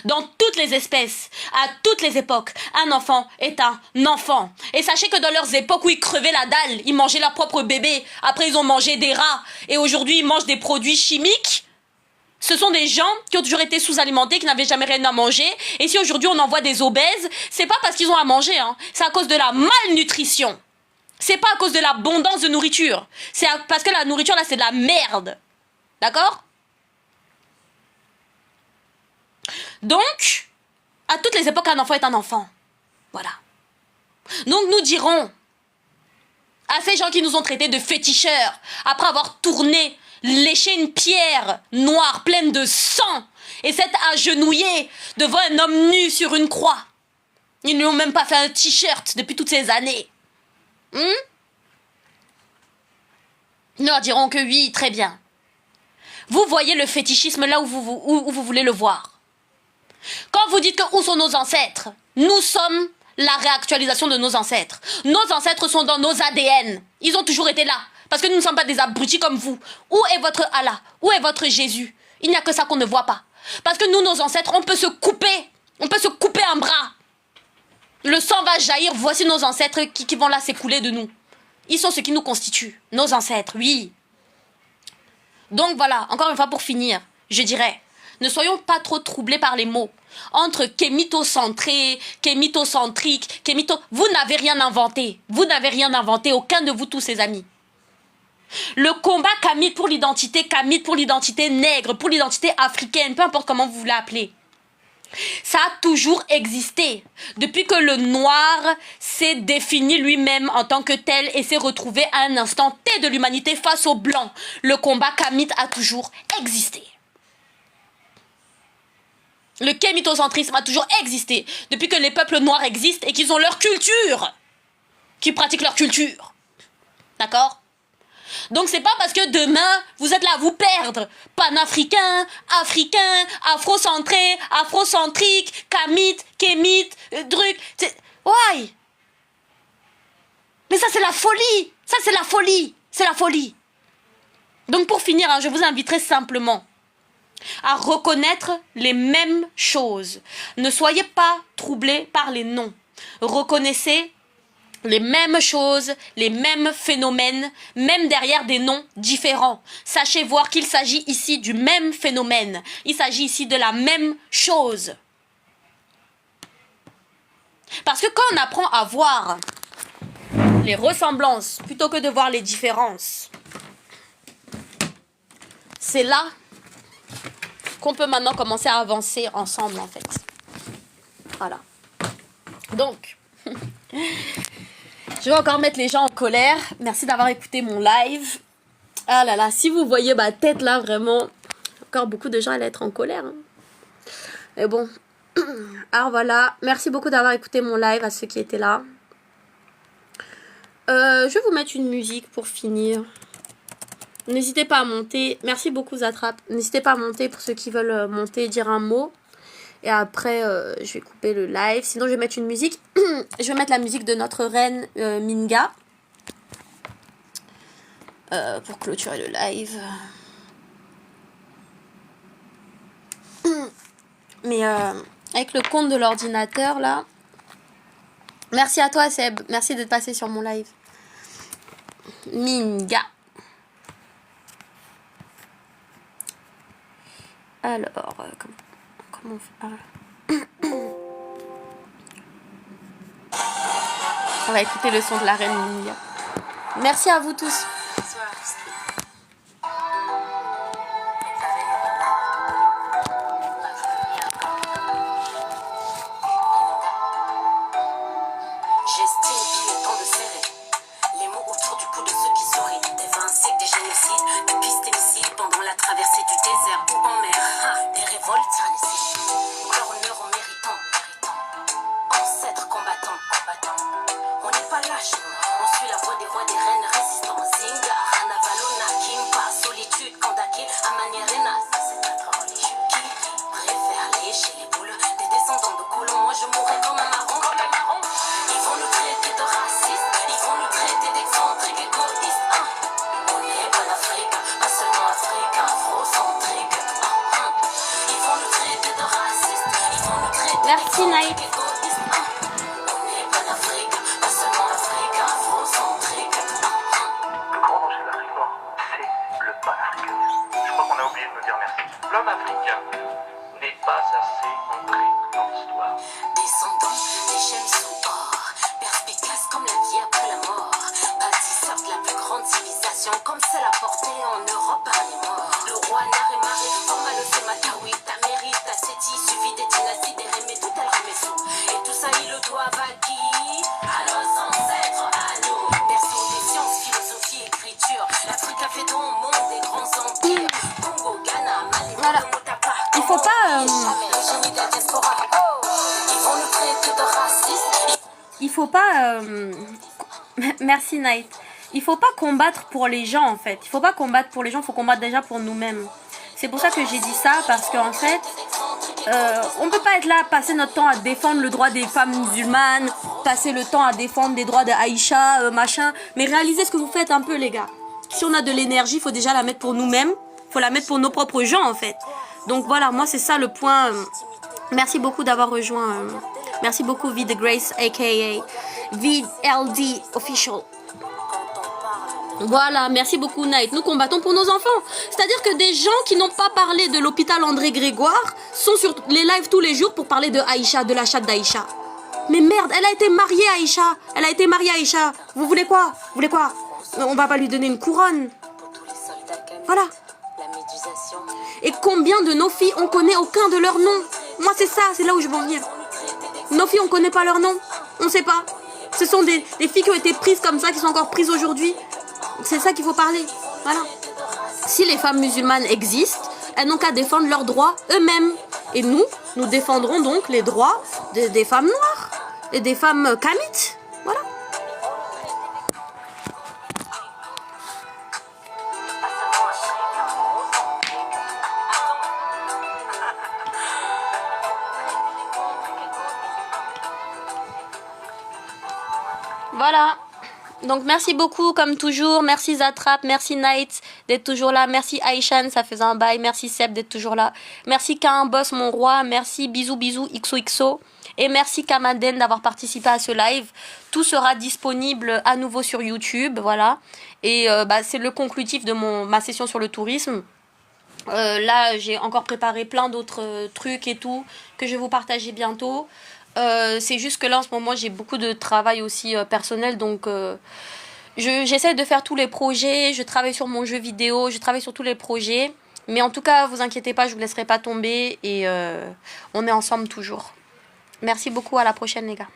Dans toutes les espèces, à toutes les époques, un enfant est un enfant. Et sachez que dans leurs époques où ils crevaient la dalle, ils mangeaient leur propre bébé, après ils ont mangé des rats, et aujourd'hui ils mangent des produits chimiques, ce sont des gens qui ont toujours été sous-alimentés, qui n'avaient jamais rien à manger, et si aujourd'hui on envoie des obèses, c'est pas parce qu'ils ont à manger, hein, c'est à cause de la malnutrition. C'est pas à cause de l'abondance de nourriture, c'est parce que la nourriture là c'est de la merde. D'accord? Donc, à toutes les époques, un enfant est un enfant. Voilà. Donc, nous dirons à ces gens qui nous ont traités de féticheurs, après avoir tourné, léché une pierre noire pleine de sang, et s'être agenouillés devant un homme nu sur une croix. Ils ne lui ont même pas fait un t-shirt depuis toutes ces années. Nous leur dirons que oui, très bien. Vous voyez le fétichisme là où vous voulez le voir. Quand vous dites que où sont nos ancêtres, nous sommes la réactualisation de nos ancêtres. Nos ancêtres sont dans nos ADN. Ils ont toujours été là. Parce que nous ne sommes pas des abrutis comme vous. Où est votre Allah? Où est votre Jésus? Il n'y a que ça qu'on ne voit pas. Parce que nous, nos ancêtres, on peut se couper. On peut se couper un bras. Le sang va jaillir. Voici nos ancêtres qui vont là s'écouler de nous. Ils sont ce qui nous constituent. Nos ancêtres, oui. Donc voilà, encore une fois pour finir, je dirais, ne soyons pas trop troublés par les mots. Entre kémitocentré, kémitocentrique, vous n'avez rien inventé. Vous n'avez rien inventé, aucun de vous tous, ces amis. Le combat kamite pour l'identité nègre, pour l'identité africaine, peu importe comment vous voulez appeler. Ça a toujours existé. Depuis que le noir s'est défini lui-même en tant que tel et s'est retrouvé à un instant T de l'humanité face aux blancs, le combat kamite a toujours existé. Le kémitocentrisme a toujours existé depuis que les peuples noirs existent et qu'ils ont leur culture, qu'ils pratiquent leur culture. D'accord? Donc c'est pas parce que demain vous êtes là à vous perdre, panafricain, africain, afrocentré, afrocentrique, kamite, kémite, truc, ouais. Mais ça c'est la folie, ça c'est la folie, c'est la folie. Donc pour finir, hein, je vous inviterai simplement à reconnaître les mêmes choses. Ne soyez pas troublés par les noms. Reconnaissez les mêmes choses, les mêmes phénomènes, même derrière des noms différents. Sachez voir qu'il s'agit ici du même phénomène. Il s'agit ici de la même chose. Parce que quand on apprend à voir les ressemblances plutôt que de voir les différences, c'est là qu'on peut maintenant commencer à avancer ensemble en fait. Voilà. Donc, je vais encore mettre les gens en colère. Merci d'avoir écouté mon live. Ah là là, si vous voyez ma tête là, vraiment, encore beaucoup de gens allaient être en colère. Hein. Mais bon, alors voilà, merci beaucoup d'avoir écouté mon live à ceux qui étaient là. Je vais vous mettre une musique pour finir. N'hésitez pas à monter. Merci beaucoup Zatrap. N'hésitez pas à monter pour ceux qui veulent monter, dire un mot. Et après, je vais couper le live. Sinon, je vais mettre une musique. Je vais mettre la musique de notre reine Minga. Pour clôturer le live. Mais avec le compte de l'ordinateur, là. Merci à toi, Seb. Merci d'être passé sur mon live. Minga. Alors, comment on fait? On va écouter le son de la reine Minga. Merci à vous tous. Merci Night. L'homme africain n'est pas assez montré dans l'histoire. Descendant des chaînes sous or, perspicace comme la vie après la mort, bâtisseur de la plus grande civilisation, comme celle apportée en Europe par les morts. Le roi Narémaré, Formalo Sematawi, Tamérit, Tasseti, suivi des dynasties, des Rémé, tout elle Rémessou. Et tout ça, ils le doivent à qui? À nos ancêtres, à nous. Berceau des sciences, philosophie, écriture. L'Afrique a fait don au monde des grands empires. Congo, Ghana, Mali, Voilà. Il faut pas... Il faut pas... Merci Night. Il faut pas combattre pour les gens en fait. Il faut pas combattre pour les gens, il faut combattre déjà pour nous-mêmes. C'est pour ça que j'ai dit ça, parce qu'en fait, on peut pas être là, passer notre temps à défendre le droit des femmes musulmanes, passer le temps à défendre des droits de Aïcha, machin. Mais réalisez ce que vous faites un peu les gars. Si on a de l'énergie, il faut déjà la mettre pour nous-mêmes. Il faut la mettre pour nos propres gens en fait. Donc voilà, moi c'est ça le point. Merci beaucoup d'avoir rejoint. Merci beaucoup V The Grace aka VLD Official. Voilà, merci beaucoup Night. Nous combattons pour nos enfants. C'est-à-dire que des gens qui n'ont pas parlé de l'hôpital André Grégoire sont sur les lives tous les jours pour parler de Aïcha, de la chatte d'Aïcha. Mais merde, elle a été mariée Aïcha. Elle a été mariée Aïcha. Vous voulez quoi? Vous voulez quoi? On va pas lui donner une couronne. Voilà. Et combien de nos filles, on connaît aucun de leurs noms? Moi c'est ça, c'est là où je veux en venir. Nos filles, on connaît pas leurs noms. On sait pas. Ce sont des filles qui ont été prises comme ça, qui sont encore prises aujourd'hui. C'est ça qu'il faut parler. Voilà. Si les femmes musulmanes existent, elles n'ont qu'à défendre leurs droits eux-mêmes. Et nous défendrons donc les droits des femmes noires et des femmes kamites. Voilà. Voilà. Donc merci beaucoup comme toujours, merci Zatrap, merci Night d'être toujours là, merci Aïchan, ça faisait un bail, merci Seb d'être toujours là, merci Kain Boss mon roi, merci bisous bisous XOXO et merci Kamaden d'avoir participé à ce live. Tout sera disponible à nouveau sur YouTube, voilà. Et c'est le conclusif de ma session sur le tourisme. Là j'ai encore préparé plein d'autres trucs et tout que je vais vous partager bientôt. C'est juste que là en ce moment j'ai beaucoup de travail aussi personnel, donc j'essaie de faire tous les projets, je travaille sur mon jeu vidéo, je travaille sur tous les projets, mais en tout cas vous inquiétez pas, je vous laisserai pas tomber et on est ensemble toujours. Merci beaucoup, à la prochaine les gars.